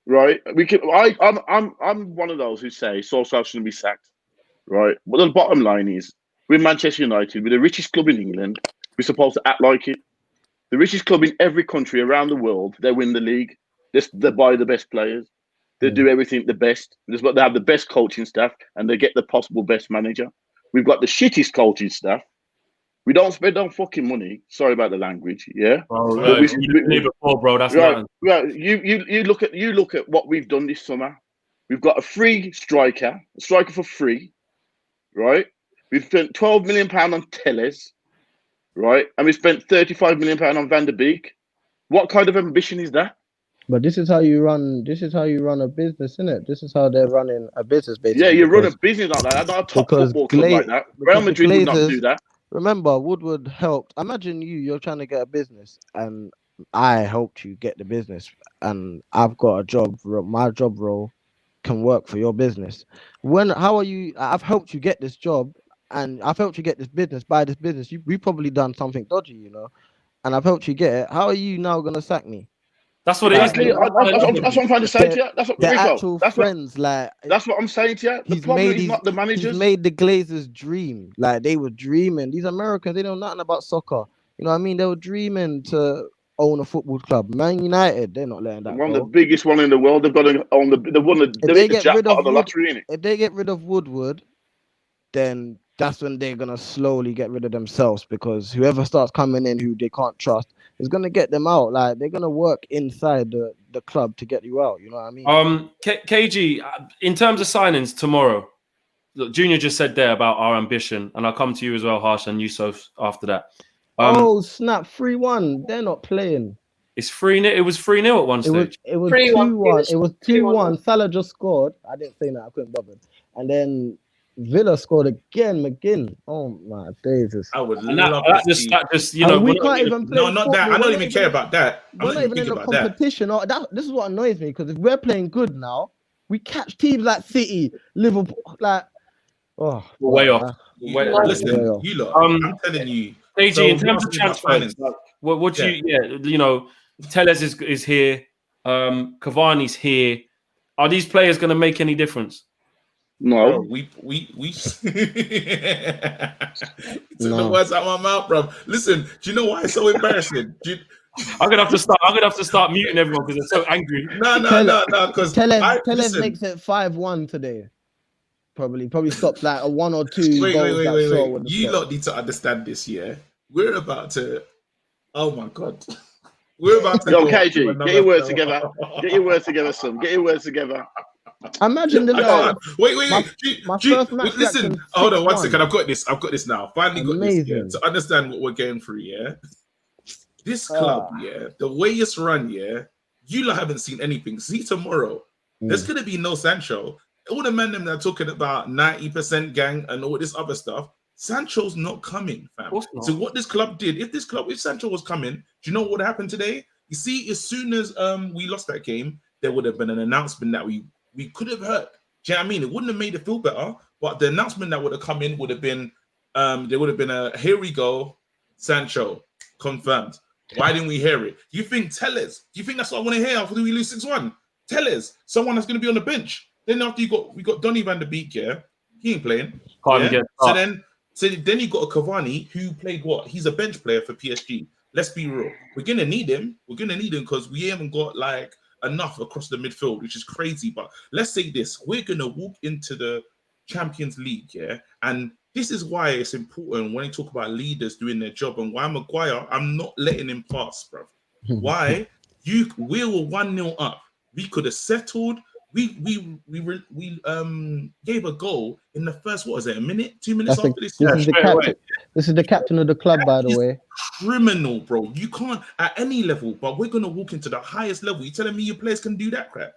Right? I'm one of those who say Solskjaer shouldn't be sacked. Right? But the bottom line is, we're Manchester United, we're the richest club in England. We're supposed to act like it. The richest club in every country around the world, they win the league. They buy the best players. They do everything the best. They have the best coaching staff and they get the possible best manager. We've got the shittest coaching staff. We don't spend no fucking money. Sorry about the language, yeah. Bro, you didn't need before, bro. That's right. Right. You look at what we've done this summer. We've got a free striker for free, right? We've spent £12 million on Telles, right? And we spent £35 million on Van der Beek. What kind of ambition is that? But this is how you run. This is how you run a business, isn't it? This is how they're running a business, basically. Yeah, you run a business like that. Not a top football club like that. Real Madrid would not do that. Remember, Woodward helped. Imagine you're trying to get a business, and I helped you get the business, and I've got a job. My job role can work for your business. How are you? I've helped you get this job, and I've helped you get this business. Buy this business. We probably done something dodgy, you know, and I've helped you get it. How are you now gonna sack me? That's what it is. That's what I'm trying to say to you. That's what they're Rico, actual that's friends. That's what I'm saying to you. The problem is not the managers. He's made the Glazers dream. Like, they were dreaming. These Americans, they know nothing about soccer. You know what I mean? They were dreaming to own a football club. Man United, they're not letting that one go. of the biggest one in the world. They've got to own the jackpot of the lottery, innit? If they get rid of Woodward, then that's when they're gonna slowly get rid of themselves, because whoever starts coming in who they can't trust is gonna get them out. Like, they're gonna work inside the club to get you out. You know what I mean? KG, in terms of signings tomorrow, look, Junior just said there about our ambition, and I'll come to you as well, Harsh, and Yusuf after that. Oh snap! 3-1. They're not playing. It's 3-0. It was 3-0 at one stage. It was 2-1. It was 2-1. Salah just scored. I didn't say that. I couldn't bother. And then Villa scored again. McGinn. Oh my days! I would love that. Just you know, we can't even play. No, not that. I don't even care about that. We're not even in the competition. This is what annoys me, because if we're playing good now, we catch teams like City, Liverpool. Like, way off. Listen, you lot. I'm telling you. KG, so in terms of transfers, what you know, Telles is here, Cavani's here. Are these players going to make any difference? No, we took the words out of my mouth, bro. Listen, do you know why it's so embarrassing? I'm gonna have to start muting everyone because they're so angry. No. Because Telles makes it 5-1 today. Probably stops like a 1 or 2 wait. goals. You lot need to understand this, yeah. We're about to. Oh my god. We're about to. Yo, KG, get your words together. Get your words together, son. Get your words together. Imagine the wait. My first match. Listen, hold on 1 second. I've got this now. Finally got Amazing. this. Yeah, to understand what we're going through. Yeah, this club. Yeah, the way it's run. Yeah, you lot haven't seen anything. See tomorrow. There's gonna be no Sancho. All the men that are talking about 90% gang and all this other stuff. Sancho's not coming, fam. So what this club did, if Sancho was coming, do you know what would happen today? You see, as soon as we lost that game, there would have been an announcement that we could have heard. Do you know what I mean? It wouldn't have made it feel better, but the announcement that would have come in would have been, there would have been a, here we go, Sancho, confirmed. Why didn't we hear it? You think Telles? Do you think that's what I want to hear after we lose 6-1? Telles, someone that's going to be on the bench. Then after we got Donny van der Beek, yeah? He ain't playing. So then you got a Cavani who played what? He's a bench player for PSG. Let's be real. We're gonna need him. Because we haven't got like enough across the midfield, which is crazy. But let's say this: we're gonna walk into the Champions League, yeah. And this is why it's important when you talk about leaders doing their job, and why Maguire, I'm not letting him pass, bro. Why? We were 1-0 up. We could have settled. We gave a goal in the first, what was it, a minute, 2 minutes after this? This is the captain of the club, by the way. Criminal, bro. You can't at any level, but we're gonna walk into the highest level. You telling me your players can do that crap,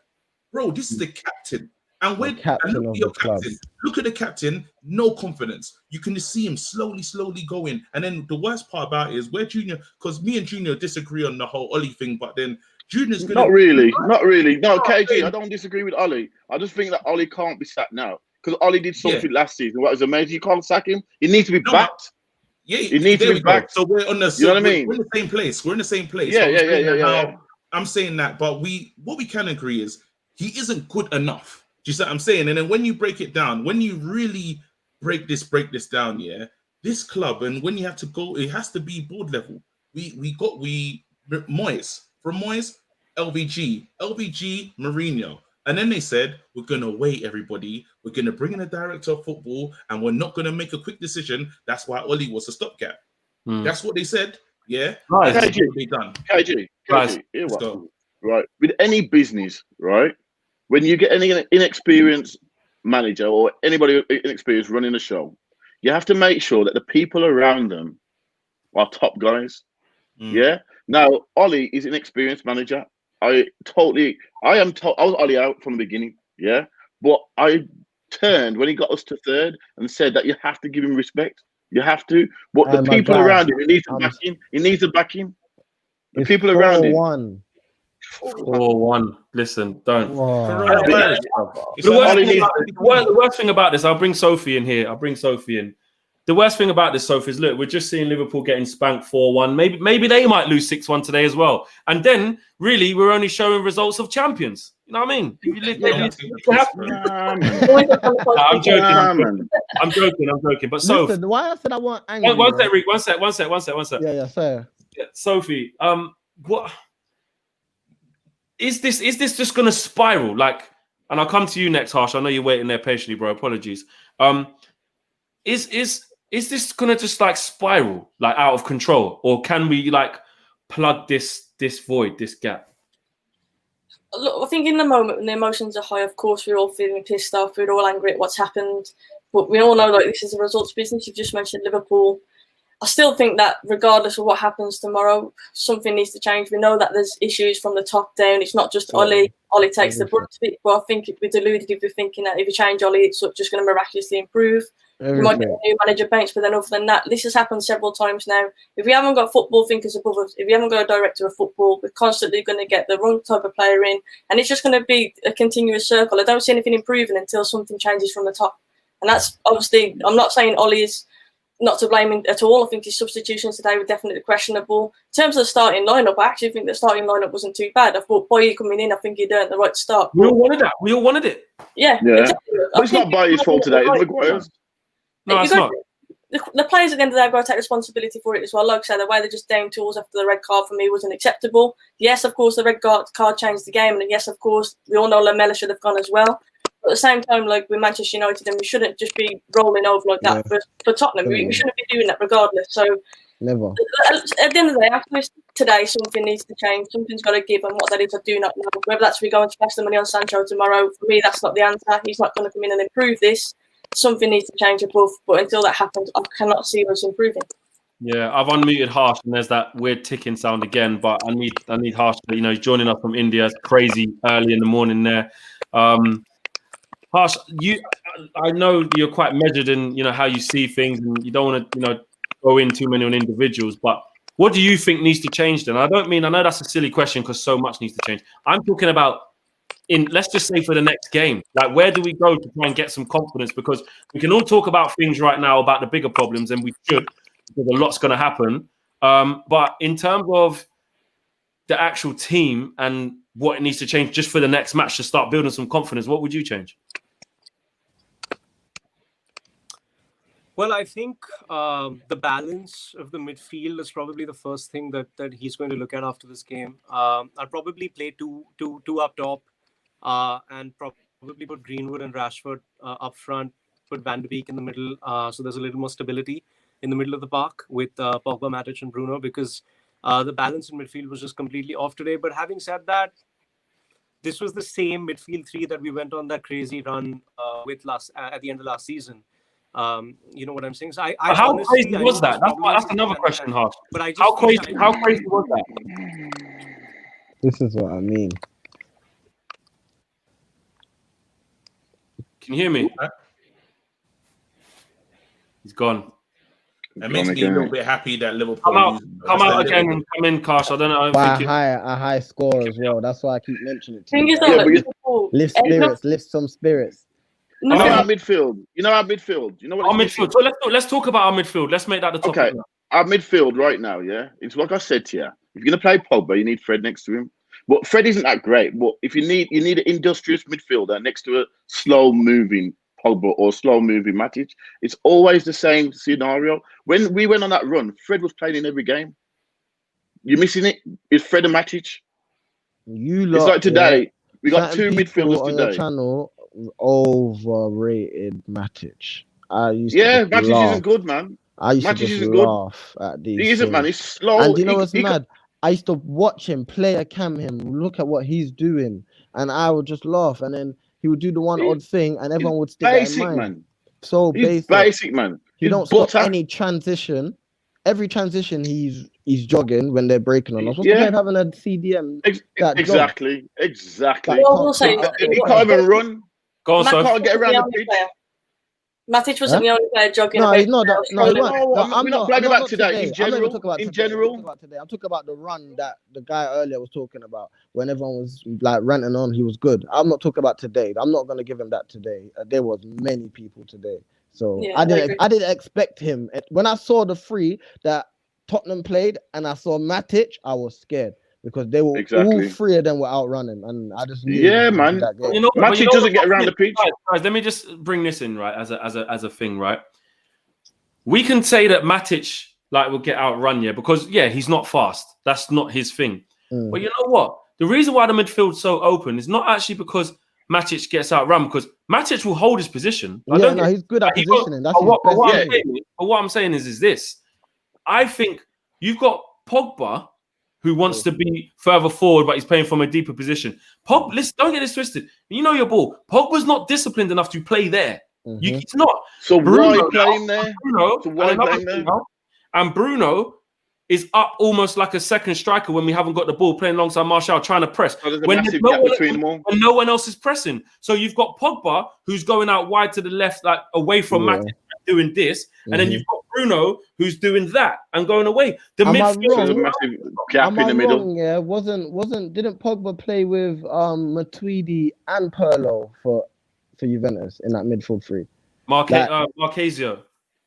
bro? This is the captain, and look at the captain. Look at the captain. No confidence. You can just see him slowly going. And then the worst part about it is where Junior, because me and Junior disagree on the whole Ollie thing, but then. Junior's not really. No, KG, I don't disagree with Ollie. I just think that Ollie can't be sacked now because Ollie did something last season. What was amazing? You can't sack him. He needs to be backed. Yeah, he needs to be backed. So we're on the. You know what I mean? We're in the same place. We're in the same place. Yeah. I'm saying that, but what we can agree is he isn't good enough. Do you see what I'm saying? And then when you break it down, when you really break this down, yeah, this club, and when you have to go, it has to be board level. Moyes. From Moyes, LVG, Mourinho. And then they said, we're going to wait, everybody. We're going to bring in a director of football, and we're not going to make a quick decision. That's why Ollie was a stopgap. That's what they said. Yeah. Right. KG. Let's go. Right. With any business, right, when you get any inexperienced manager or anybody inexperienced running a show, you have to make sure that the people around them our top guys. Yeah. Now Ollie is an experienced manager. I was Ollie out from the beginning. Yeah, but I turned when he got us to third and said that you have to give him respect. You have to. But the people around him, he needs to back him. He needs to back him. The people around him. 4-1. Listen, don't. Coronavirus. The worst thing about this, I'll bring Sophie in here. The worst thing about this, Sophie, is look, we're just seeing Liverpool getting spanked 4-1. Maybe they might lose 6-1 today as well. And then, really, we're only showing results of champions. You know what I mean? I'm joking. But Sophie, listen, why I said I want angry? One sec, Rick. One sec. Yeah, fair. Sophie, what is this? Is this just going to spiral? Like, and I'll come to you next, Harsh. I know you're waiting there patiently, bro. Apologies. Is this gonna just like spiral, like out of control, or can we like plug this void, this gap? Look, I think in the moment when the emotions are high, of course we're all feeling pissed off, we're all angry at what's happened, but we all know like this is a results business. You've just mentioned Liverpool. I still think that regardless of what happens tomorrow, something needs to change. We know that there's issues from the top down. It's not just Ollie. Ollie takes the brunt of it, but I think we're deluded if we're thinking that if you change Ollie, it's just going to miraculously improve. You might get a new manager bench, but then other than that, this has happened several times now. If we haven't got football thinkers above us, if we haven't got a director of football, we're constantly going to get the wrong type of player in, and it's just going to be a continuous circle. I don't see anything improving until something changes from the top. And that's obviously, I'm not saying Ollie is not to blame at all. I think his substitutions today were definitely questionable. In terms of the starting lineup, I actually think the starting lineup wasn't too bad. I thought Boye coming in, I think he earned the right start. We all wanted that. We all wanted it. Yeah. Exactly. But it's not Boye's fault today. It's Maguire's. No, it's not. The players at the end of the day have got to take responsibility for it as well. Like I said, the way they just down tools after the red card for me wasn't acceptable. Yes, of course, the red card changed the game. And yes, of course, we all know Lamela should have gone as well. But at the same time, like with Manchester United, and we shouldn't just be rolling over like that for Tottenham. We shouldn't be doing that regardless. So never. At the end of the day, after this today, something needs to change. Something's got to give, and what that is, I do not know. Whether that's we going to spend the money on Sancho tomorrow, for me, that's not the answer. He's not going to come in and improve this. Something needs to change above, but until that happens, I cannot see us improving. Yeah, I've unmuted Harsh, and there's that weird ticking sound again. But I need Harsh. You know, he's joining us from India. It's crazy early in the morning there. Harsh, I know you're quite measured in how you see things, and you don't want to go in too many on individuals. But what do you think needs to change? Then I know that's a silly question because so much needs to change. I'm talking about let's just say for the next game, like where do we go to try and get some confidence? Because we can all talk about things right now about the bigger problems, and we should, because a lot's going to happen. But in terms of the actual team and what it needs to change just for the next match to start building some confidence, what would you change? Well, I think the balance of the midfield is probably the first thing that he's going to look at after this game. I'll probably play two up top. And probably put Greenwood and Rashford up front, put Van de Beek in the middle, so there's a little more stability in the middle of the park with Pogba, Matic, and Bruno, because the balance in midfield was just completely off today. But having said that, this was the same midfield three that we went on that crazy run with at the end of last season. You know what I'm saying? So how crazy was that? That's another question, Harsh. But how crazy was that? This is what I mean. Can you hear me? He's gone. It makes me a little bit happy that Liverpool come out again and come in, Cash. I don't know. A high score as well. That's why I keep mentioning it. Lift spirits, lift some spirits. You know our midfield. You know what? Our midfield. So let's talk about our midfield. Let's make that the topic. Okay, our midfield right now. Yeah, it's like I said to you. If you're gonna play Pogba, you need Fred next to him. But Fred isn't that great. But if you need an industrious midfielder next to a slow-moving Pogba or slow-moving Matic, it's always the same scenario. When we went on that run, Fred was playing in every game. You're missing it. It's Fred and Matic. It's like today. We got two midfielders today. On your channel, overrated Matic. Matic isn't good, man. I used to just laugh at these. He isn't, man. He's slow. And you know what's mad? I used to watch him play a cam him, look at what he's doing, and I would just laugh. And then he would do the one odd thing, and everyone would stick that in mind. Man. So he's basic, man. You don't stop any transition. every transition he's jogging when they're breaking on us. What's the point of having a CDM? Exactly. Well, I will say, He can't even run. Go on, Can't get around the pitch. Matic wasn't the only player jogging. No, he's not. No, he wasn't. We're not blaming about today. In general, I'm talking about the run that the guy earlier was talking about when everyone was like ranting on. He was good. I'm not talking about today. I'm not going to give him that today. There was many people today, so Yeah, I didn't expect him. When I saw the three that Tottenham played and I saw Matic, I was scared. Because they were all three of them were outrunning, and I just knew man. That game. Matic doesn't get around the pitch. Guys, let me just bring this in, right? As a thing, right? We can say that Matic will get outrun, because he's not fast. That's not his thing. But you know what? The reason why the midfield's so open is not actually because Matic gets outrun, because Matic will hold his position. He's good at positioning. That's his best thing. But what I'm saying is this: I think you've got Pogba, who wants to be further forward, but he's playing from a deeper position. Listen, don't get this twisted. You know your ball. Pogba's not disciplined enough to play there. He's not. So why playing there? And Bruno is up almost like a second striker when we haven't got the ball, playing alongside Martial, trying to press. So when no one else is pressing. So you've got Pogba, who's going out wide to the left, away from Matic, doing this. And then you've got Bruno, who's doing that and going away. The midfield is a massive gap in the middle. Yeah, didn't Pogba play with Matuidi and Pirlo for Juventus in that midfield three? Marquezio.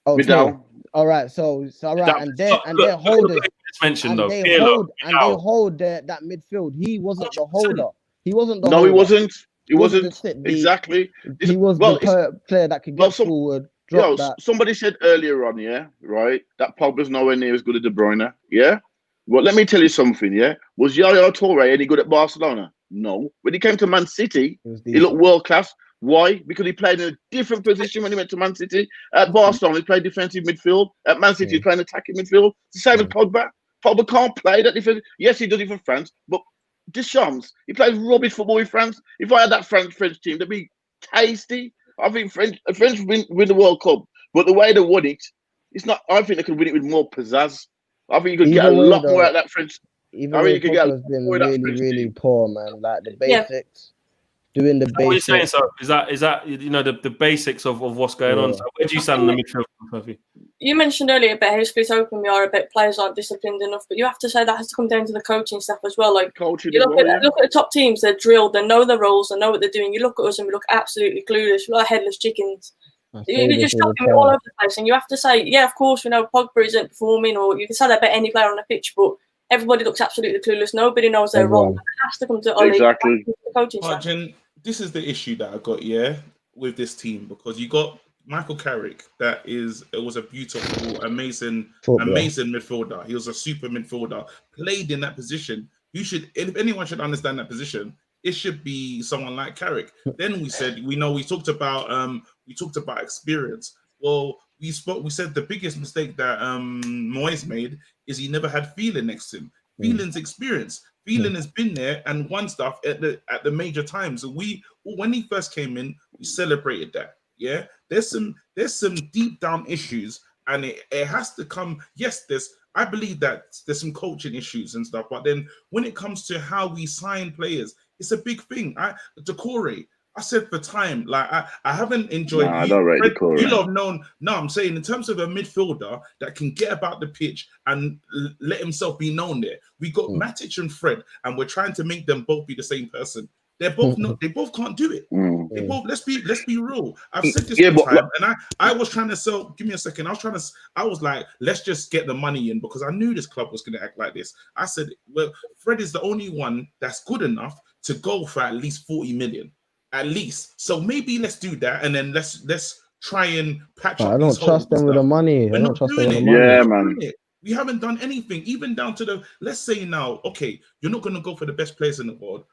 Oh, all right. So all right, and they're holders. They hold that midfield. He wasn't the holder. He wasn't the holder. He wasn't. He wasn't. Exactly. He was the player that could get forward. Somebody said earlier on, that Pogba's nowhere near as good as De Bruyne. Yeah. Well, let me tell you something. Yeah. Was Yaya Toure any good at Barcelona? No. When he came to Man City, he looked world class. Why? Because he played in a different position when he went to Man City. At Barcelona, he played defensive midfield. At Man City, he played attacking midfield. It's the same as Pogba. Pogba can't play that defense. Yes, he does it for France, but Deschamps, he plays rubbish football with France. If I had that French team, they'd be tasty. I think French win the World Cup, but the way they won it, it's not. I think they could win it with more pizzazz. I think you could get a lot more out of that French. Even though Pogba's been really poor, man. Like the basics, doing the basics. What are you saying, sir? Is that the basics of what's going on? So where do you stand in the midfield, Puffy? You mentioned earlier about how split open we are, about players aren't disciplined enough, but you have to say that has to come down to the coaching staff as well. Like coaching, you look at the top teams, they're drilled, they know their roles, they know what they're doing. You look at us and we look absolutely clueless. We're like headless chickens. You're just shocking all over the place, and you have to say, yeah, of course, Pogba isn't performing, or you can say that about any player on the pitch, but everybody looks absolutely clueless. Nobody knows their role. It has to come to exactly the coaching staff. This is the issue that I got, with this team, because you got Michael Carrick, it was a beautiful, amazing midfielder. He was a super midfielder, played in that position. If anyone should understand that position, it should be someone like Carrick. Then we talked about experience. Well, we said the biggest mistake that Moyes made is he never had Phelan next to him. Phelan's experience. Phelan has been there and won stuff at the major times. So when he first came in, we celebrated that. Yeah, there's some deep down issues, and it has to come. Yes, I believe that there's some coaching issues and stuff, but then when it comes to how we sign players, it's a big thing. Decore, I said for time, I haven't enjoyed. I don't rate Decore. You have known. No, I'm saying in terms of a midfielder that can get about the pitch and let himself be known there. We got Matic and Fred, and we're trying to make them both be the same person. They're both not. They both can't do it. They both. Let's be real. I've said this time, and I was trying to sell. Give me a second. I was like, let's just get the money in because I knew this club was going to act like this. I said, well, Fred is the only one that's good enough to go for at least 40 million, at least. So maybe let's do that, and then let's try and patch up. I don't trust them with the money. I don't trust them with the money. Yeah, man. We haven't done anything, even down to let's say now, okay, you're not going to go for the best players in the world.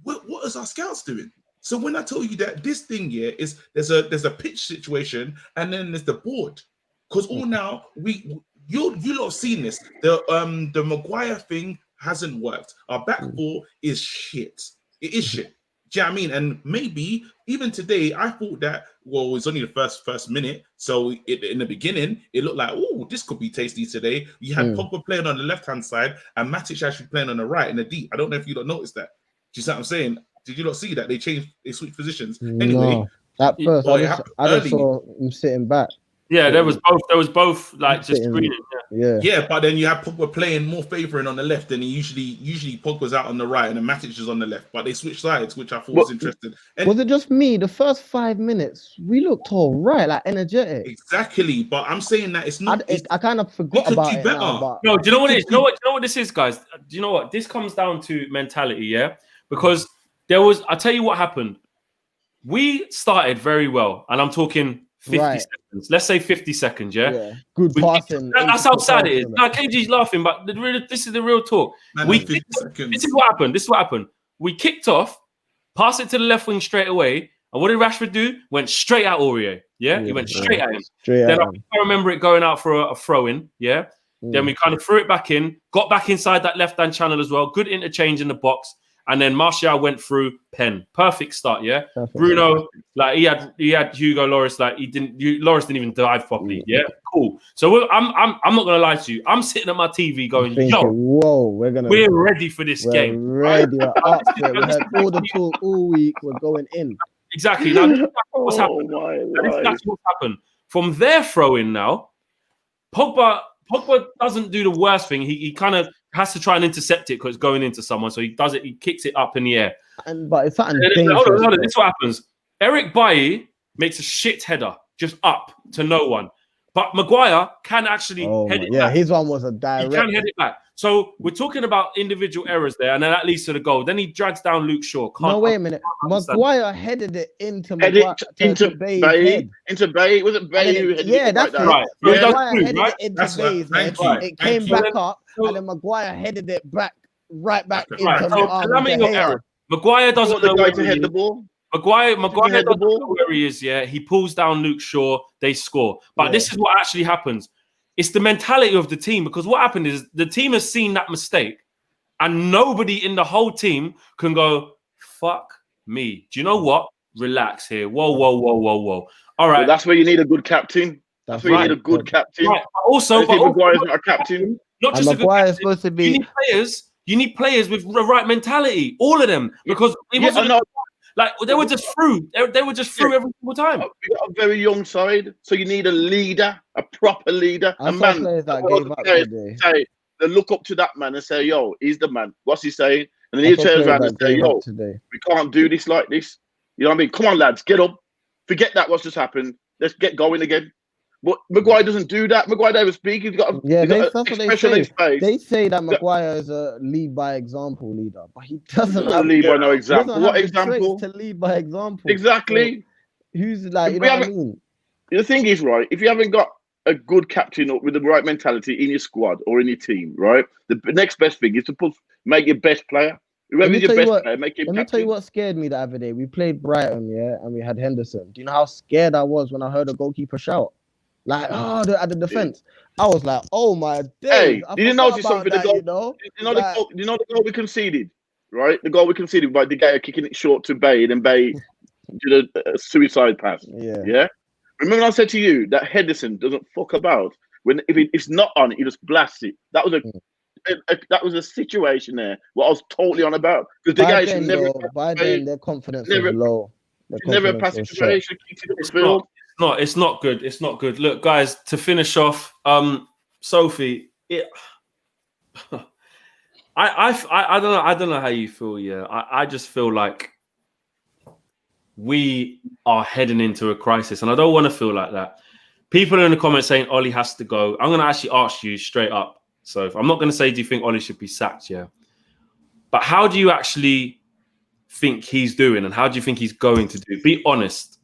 What is our scouts doing? So when I tell you that this thing here is there's a pitch situation and then there's the board, because all now you lot have seen this. The Maguire thing hasn't worked. Our back four is shit. It is shit. Do you know what I mean? And maybe even today, I thought that, well, it's only the first minute. So in the beginning, it looked like, oh, this could be tasty today. You had Pogba playing on the left-hand side and Matic actually playing on the right in the deep. I don't know if you don't notice that. Do you see what I'm saying? Did you not see that? They switched positions. Anyway. No. At first, I just saw him sitting back. Yeah, there was both like just screening. Yeah, but then you have Pogba playing more favouring on the left than he usually Pogba's out on the right and then Matic is on the left. But they switched sides, which I thought was interesting. And was it just me? The first 5 minutes, we looked all right, like energetic. Exactly, but I'm saying that it's not. I kind of forgot about it now, but no, do you know what it is? Do you know what this is, guys? Do you know what this comes down to? Mentality, yeah. Because I'll tell you what happened. We started very well, and I'm talking 50 seconds. Let's say 50 seconds, yeah? Good passing. That's how sad it is. No, KG's laughing, but this is the real talk. This is what happened. We kicked off, passed it to the left wing straight away, and what did Rashford do? Went straight at Aurier, yeah? He went straight at him. I remember it going out for a throw-in, yeah? Then we kind of threw it back in, got back inside that left-hand channel as well. Good interchange in the box. And then Martial went through pen. Perfect start, yeah. Perfect. Bruno, like he had Hugo Lloris, like Lloris didn't even dive properly, yeah. Cool. So I'm not gonna lie to you. I'm sitting at my TV going, whoa, we're ready for this game. Ready, we're up there. We had all the talk all week. We're going in. Exactly. Now what's happened? That's what's happened. From their throw-in now, Pogba doesn't do the worst thing. He kind of has to try and intercept it because it's going into someone. So he does it. He kicks it up in the air. But it's something. Hold on. This is what happens. Eric Bailly makes a shit header just up to no one. But Maguire can actually head it back. Yeah, his one was a direct. He can head it back. So we're talking about individual errors there, and then that leads to the goal. Then he drags down Luke Shaw. Wait a minute. Maguire headed it into Maguire, into Bailly. Into Bailly. Was it Bailly who headed it? That's right. Maguire headed it into Bailly's head. It came back up, and then Maguire headed it right back into the arm. Maguire doesn't know where to head the ball. Maguire doesn't know where he is. Yeah, he pulls down Luke Shaw. They score. But this is what actually happens. It's the mentality of the team, because what happened is the team has seen that mistake and nobody in the whole team can go, fuck me. Do you know what? Relax here. Whoa. All right. Well, that's where you need a good captain. That's where you need a good captain. Right. Also, Maguire's not a captain. Not just Maguire is supposed to be. You need players with the right mentality. All of them. Because it wasn't like they were just through. They were just through every single time. We got a very young side, so you need a leader, a proper leader. A man that they look up to that man and say, "Yo, he's the man." What's he saying? And then he turns around and say, "Yo, we can't do this like this." You know what I mean? Come on, lads, get up. Forget that. What's just happened? Let's get going again. But Maguire doesn't do that. Maguire never speaks. He's got that's what they say. They say that Maguire is a lead by example leader, but he doesn't lead by no example. What example? To lead by example. Exactly. So, who's like, you know what I mean? The thing is, right, if you haven't got a good captain with the right mentality in your squad or in your team, right, the next best thing is to make your best player. Whoever's your best player, make him captain. Let me tell you what scared me the other day. We played Brighton, and we had Henderson. Do you know how scared I was when I heard a goalkeeper shout? Like, at the defense, I was like, "Oh my days!" Hey, did you notice something? You know the goal we conceded, right? The goal we conceded by De Gea kicking it short to Bay, and Bay did a suicide pass. Yeah. Remember, when I said to you that Henderson doesn't fuck about if it's not on, he just blasts it. That was a situation there. What I was totally on about, because De Gea should never. By then, their confidence was low. Never a pass situation. It's not good. It's not good. Look, guys, to finish off, Sophie, I don't know how you feel. Yeah, I just feel like we are heading into a crisis, and I don't want to feel like that. People are in the comments saying Ollie has to go. I'm going to actually ask you straight up. So I'm not going to say, do you think Ollie should be sacked? Yeah, but how do you actually think he's doing, and how do you think he's going to do? Be honest.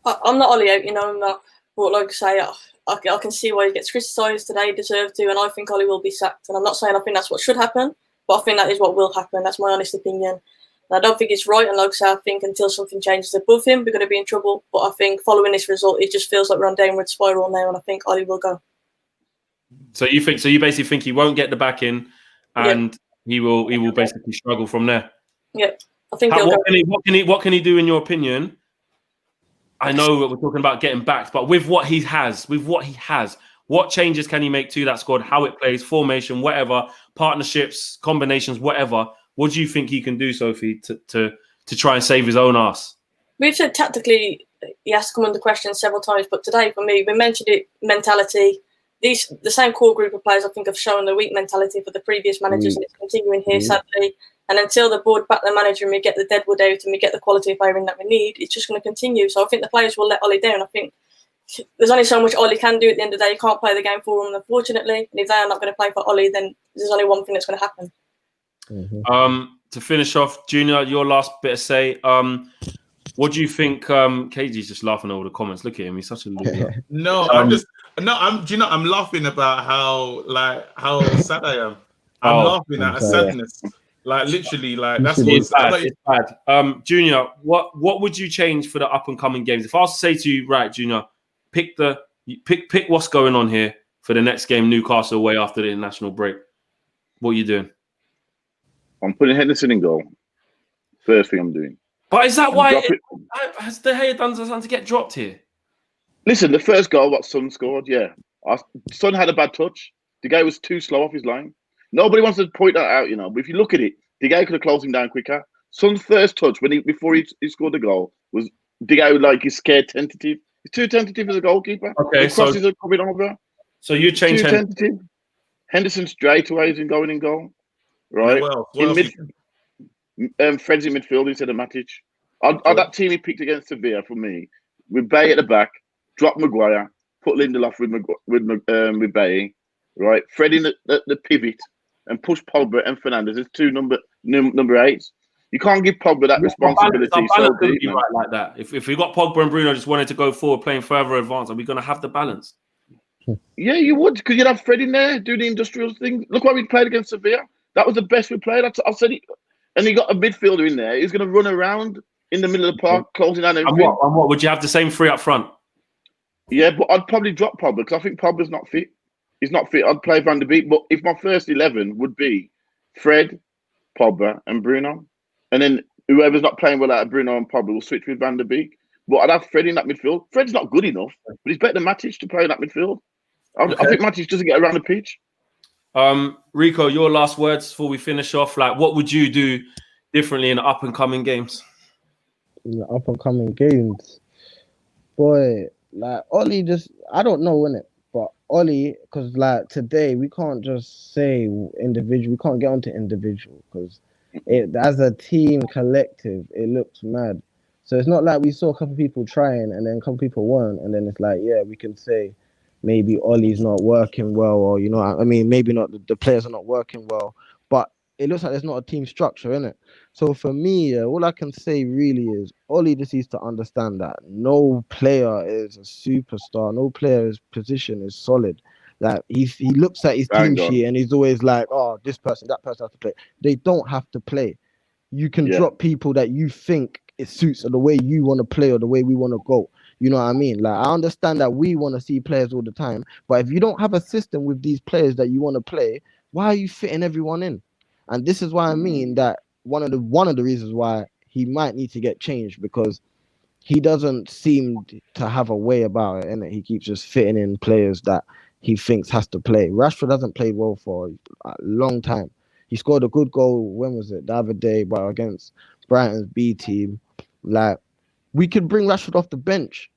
I'm not Ollie out, I'm not. But like I say, I can see why he gets criticised today, deserved to, and I think Ollie will be sacked. And I'm not saying I think that's what should happen, but I think that is what will happen. That's my honest opinion. And I don't think it's right. And like I say, I think until something changes above him, we're going to be in trouble. But I think following this result, it just feels like we're on downward spiral now, and I think Ollie will go. So you basically think he won't get the back in, and he will basically struggle from there. Yep. I think he'll go. What can he do in your opinion? I know that we're talking about getting backed, but with what he has, what changes can he make to that squad? How it plays, formation, whatever, partnerships, combinations, whatever. What do you think he can do, Sophie, to try and save his own ass? We've said tactically he has to come under question several times, but today for me, we mentioned it, mentality. The same core group of players I think have shown the weak mentality for the previous managers, and it's continuing here sadly. And until the board back the manager and we get the deadwood out and we get the quality of player in that we need, it's just going to continue. So I think the players will let Ollie down. I think there's only so much Ollie can do at the end of the day. You can't play the game for him, unfortunately. And if they are not going to play for Ollie, then there's only one thing that's going to happen. To finish off, Junior, your last bit of say. What do you think? KG's just laughing at all the comments. Look at him; he's such a loser. I'm laughing about how sad I am. I'm laughing at a sadness. Like literally, like that's it's bad. It's bad. Junior, what would you change for the up and coming games? If I was to say to you, right, Junior, pick what's going on here for the next game, Newcastle away after the international break. What are you doing? I'm putting Henderson in goal. First thing I'm doing. But is that why has De Gea done something to get dropped here? Listen, the first goal, what Son scored, Son had a bad touch. De Gea was too slow off his line. Nobody wants to point that out, But if you look at it, De Gea could have closed him down quicker. Son's first touch before he scored the goal was De Gea he's scared, tentative. He's too tentative as a goalkeeper. Okay, the crosses are coming over. So you change tentative. Henderson straight away is going in goal, right? Fred's in midfield instead of Matic. That team he picked against Sevilla for me, with Bay at the back, drop Maguire, put Lindelof with Bay, right? Fred in the pivot and push Pogba and Fernandes as two number 8s. You can't give Pogba that responsibility. So deep, be right like that. If we got Pogba and Bruno just wanted to go forward, playing further advanced, are we going to have the balance? Yeah, you would, because you'd have Fred in there doing the industrial thing. Look what we played against Sevilla. That was the best we played. I said it. And you got a midfielder in there. He's going to run around in the middle of the park, closing down everything. And what would you have the same three up front? Yeah, but I'd probably drop Pogba because I think Pogba's not fit. He's not fit. I'd play Van der Beek, but if my first 11 would be Fred, Pogba, and Bruno, and then whoever's not playing well out of Bruno and Pogba will switch with Van der Beek. But I'd have Fred in that midfield. Fred's not good enough, but he's better than Matic to play in that midfield. I think Matic doesn't get around the pitch. Rico, your last words before we finish off. Like, what would you do differently in the up and coming games? In the up and coming games, boy, like Ollie I don't know, innit? But Ollie, because like today we can't just say individual. We can't get onto individual because as a team collective, it looks mad. So it's not like we saw a couple of people trying and then a couple of people weren't, and then it's like, yeah, we can say maybe Ollie's not working well, or maybe not the players are not working well, but it looks like there's not a team structure in it. So for me, all I can say really is Ollie just needs to understand that no player is a superstar, no player's position is solid. Like he looks at his team sheet and he's always like, oh, this person, that person has to play. They don't have to play. You can drop people that you think it suits the way you want to play or the way we want to go. You know what I mean? Like, I understand that we want to see players all the time, but if you don't have a system with these players that you want to play, why are you fitting everyone in? And this is why I mean that one of the reasons why he might need to get changed, because he doesn't seem to have a way about it, innit? He keeps just fitting in players that he thinks has to play. Rashford hasn't played well for a long time. He scored a good goal, when was it? The other day, but against Brighton's B team. Like, we could bring Rashford off the bench.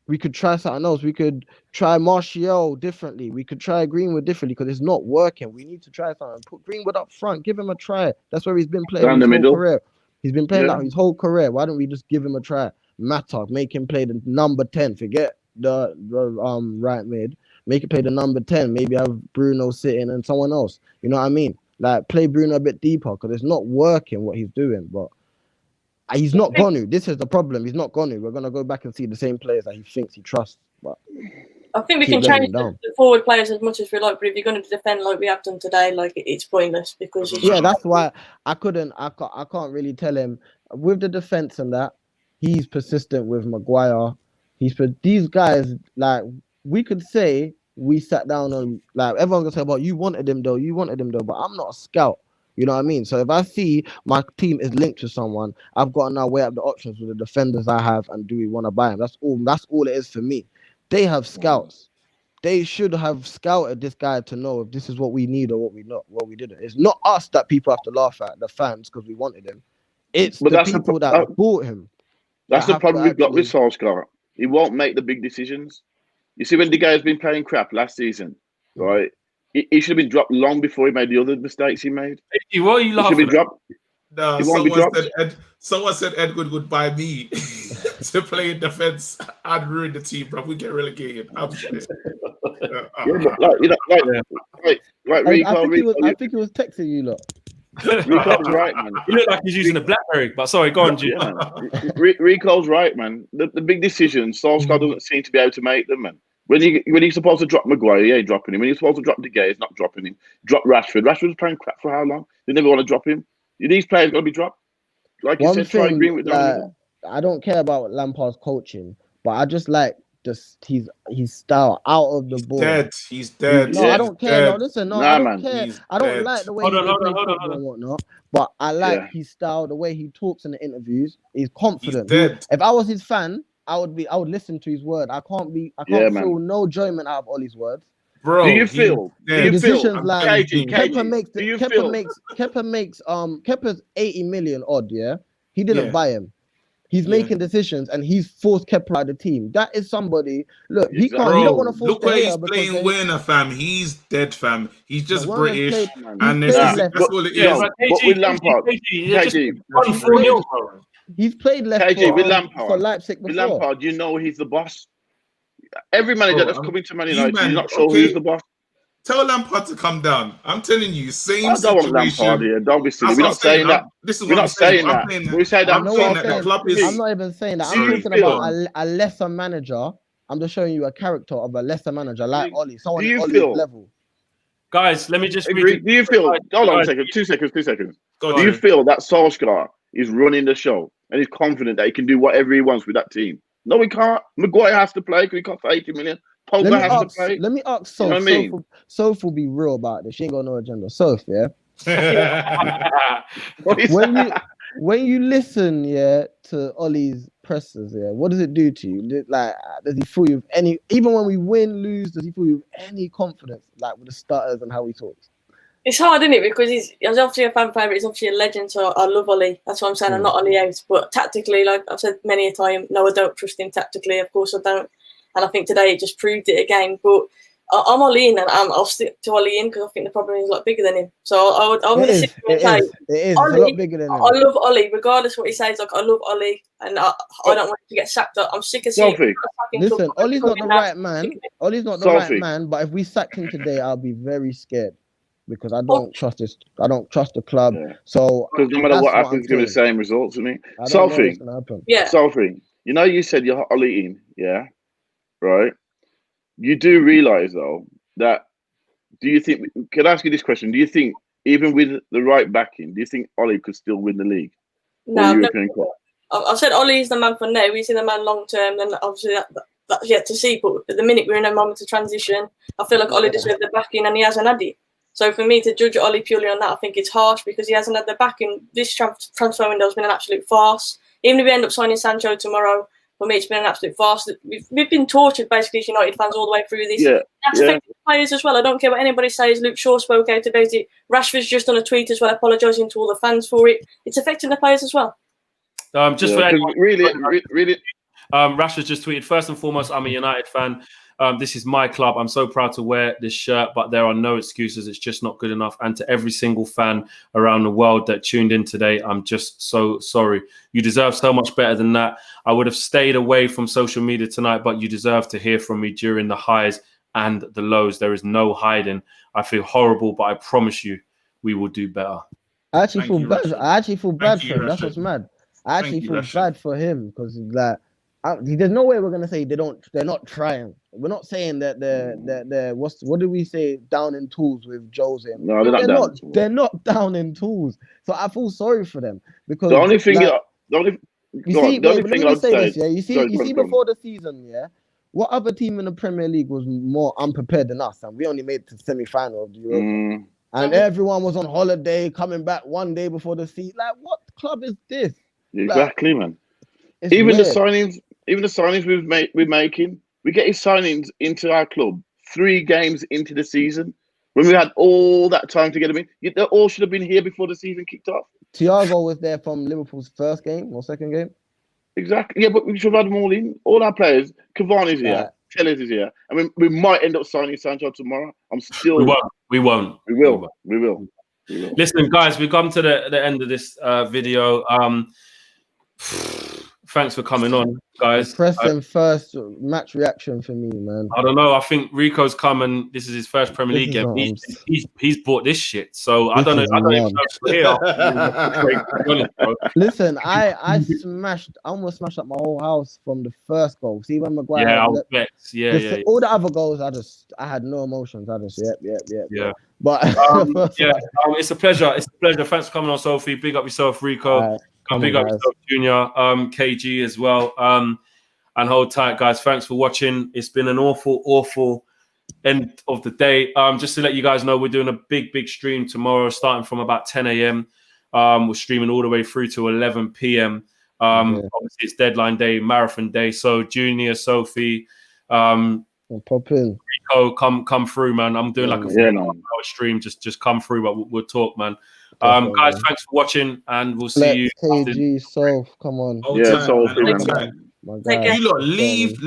We could try something else. We could try Martial differently. We could try Greenwood differently because it's not working. We need to try something. Put Greenwood up front. Give him a try. That's where he's been playing his whole career. He's been playing that his whole career. Why don't we just give him a try? Mata, make him play the number 10. Forget the right mid. Make him play the number 10. Maybe have Bruno sitting and someone else. You know what I mean? Like, play Bruno a bit deeper because it's not working what he's doing. But he's not going to. This is the problem. He's not going to. We're going to go back and see the same players that he thinks he trusts. But I think we can change the forward players as much as we like, but if you're going to defend like we have done today, like it's pointless because that's why I can't really tell him with the defense and that he's persistent with Maguire. These guys, like, we could say we sat down on, like, everyone's gonna say, well, you wanted him though, but I'm not a scout. You know what I mean? So if I see my team is linked to someone, I've got to now weigh up the options with the defenders I have, and do we want to buy him? That's all it is for me. They have scouts. They should have scouted this guy to know if this is what we need or what we didn't. It's not us that people have to laugh at, the fans, because we wanted him. It's the people that bought him. That's the problem we've got with Solskjaer. He won't make the big decisions. You see, when the guy's been playing crap last season, right? He should have been dropped long before he made the other mistakes he made. What are you laughing? He should be dropped. No, someone said Edward would buy me to play in defense and ruin the team, bro. We get relegated. I'm shit. I think he was texting you, look. Rico's right, man. He looked like he's using a BlackBerry, but sorry, go on, G. Yeah, Rico's right, man. The big decisions, Solskjaer doesn't seem to be able to make them, man. When he's supposed to drop Maguire, he ain't dropping him. When he's supposed to drop De Gea, he's not dropping him. Drop Rashford. Rashford's playing crap for how long? They never want to drop him. These players got to be dropped. Like you said, try agreeing with them. I don't care about Lampard's coaching, but I just like his style out of the ball. He's dead. No, I don't care. No, listen, no, I don't care. I don't dead. like the way he plays and whatnot, but I like his style, the way he talks in the interviews. He's confident. If I was his fan, I would listen to his word. I can't feel no enjoyment out of Ollie's words. Bro, do you feel? Decisions like KG, Kepa makes Kepa's 80 million odd. Yeah, he didn't buy him. He's making decisions and he's forced Kepa out of the team. That is somebody. Look, he can't. He don't want to force. Look where he's playing Werner, fam. He's dead, fam. He's just British, and that's all it is. But with Lampard, he's played left for Leipzig before. With Lampard, you know he's the boss. Every manager that's coming to Man United, you're not sure who's the boss. Tell Lampard to come down. I'm telling you, same I don't want Lampard here. Don't be silly. We're not saying that. We're not saying that. We say that. I'm not even saying that. I'm talking about a lesser manager. I'm just showing you a character of a lesser manager like Ollie. Someone at Ollie's level. Guys, let me just read. Do you feel? Hold on a second. 2 seconds. 2 seconds. Do you feel that Solskjaer is running the show and he's confident that he can do whatever he wants with that team? No, he can't. Maguire has to play because he cost 80 million. Pogba has to play. Let me ask Soph. You know what I mean? Soph will be real about this. She ain't got no agenda. Soph, yeah? when you listen, to Ollie's pressers, what does it do to you? Like, does he fill you with any, even when we win, lose, does he fill you with any confidence, like with the starters and how he talks? It's hard, isn't it? Because he's obviously a fan favourite. He's obviously a legend, so I love Ollie. That's what I'm saying. I'm not Ollie out. But tactically, like I've said many a time, no, I don't trust him tactically. Of course I don't. And I think today it just proved it again. But I'm Ollie in, and I'll stick to Ollie in because I think the problem is a lot bigger than him. So I'm going to sit and say, it is Ollie, a lot bigger than him. I love Ollie, regardless of what he says. Like I love Ollie, and I don't want him to get sacked. I'm sick of seeing. Listen, Ollie's not the right man. Ollie's not the right man. But if we sacked him today, I'll be very scared because I don't trust this. I don't trust the club. Yeah. So because no matter what happens, it's going to be the same results to me. Sophie, Sophie, you know you said you're Ollie in, yeah, right? You do realise, though, that do you think, can I ask you this question? Do you think, even with the right backing, do you think Ollie could still win the league? No, I've said Ollie's the man for now. He's the man long term, and obviously that's yet to see. But at the minute, we're in a moment of transition. I feel like Ollie deserves the backing, and he hasn't had it. So for me to judge Ollie purely on that, I think it's harsh because he hasn't had the backing. This transfer window has been an absolute farce. Even if we end up signing Sancho tomorrow, for me, it's been an absolute farce. We've been tortured, basically, as United fans, all the way through this. That's affected the players as well. I don't care what anybody says. Luke Shaw spoke out about it. Rashford's just done a tweet as well, apologising to all the fans for it. It's affecting the players as well. Just for anyone, really. Rashford just tweeted, first and foremost, I'm a United fan. This is my club. I'm so proud to wear this shirt, but there are no excuses. It's just not good enough. And to every single fan around the world that tuned in today, I'm just so sorry. You deserve so much better than that. I would have stayed away from social media tonight, but you deserve to hear from me during the highs and the lows. There is no hiding. I feel horrible, but I promise you we will do better. I actually feel bad for him. That's what's mad. I actually feel bad for him because like, there's no way we're gonna say they're not trying. We're not saying that they're what do we say, down in tools with Jose? No, they're not down in tools. So I feel sorry for them because the only thing like, you see before the season, what other team in the Premier League was more unprepared than us, and we only made it to the semi-final of the Europa. and everyone was on holiday, coming back one day before the season. Like, what club is this? Exactly, like, man. It's Even weird. the signings we're making, we get his signings into our club 3 games into the season when we had all that time to get them in. They all should have been here before the season kicked off. Thiago was there from Liverpool's first game or second game. Exactly. Yeah, but we should have had them all in. All our players. Cavani's here. Tellers is here. I mean, we might end up signing Sancho tomorrow. I'm still. We won't. We will. Listen, guys, we've come to the end of this video. Thanks for coming on, guys. Pressing first match reaction for me, man. I don't know. I think Rico's come and this is his first Premier League game. He's bought this shit. So I don't know. I don't even know. Listen, I almost smashed up my whole house from the first goal. See when Maguire. Yeah, I was vexed. Yeah. All the other goals, I had no emotions. I just yeah. But it's a pleasure. It's a pleasure. Thanks for coming on, Sophie. Big up yourself, Rico. Big up yourself, Junior. KG as well. And hold tight, guys. Thanks for watching. It's been an awful end of the day. Just to let you guys know, we're doing a big stream tomorrow, starting from about 10 a.m. We're streaming all the way through to 11 p.m. Obviously, it's deadline day, marathon day. So Junior, Sophie, pop in. Rico, come through, man. I'm doing like a 4-hour stream. Just come through, but we'll talk, man. Guys, thanks for watching, and we'll see you. KG, Soph, come on. Sophie. My guy. You lot leave.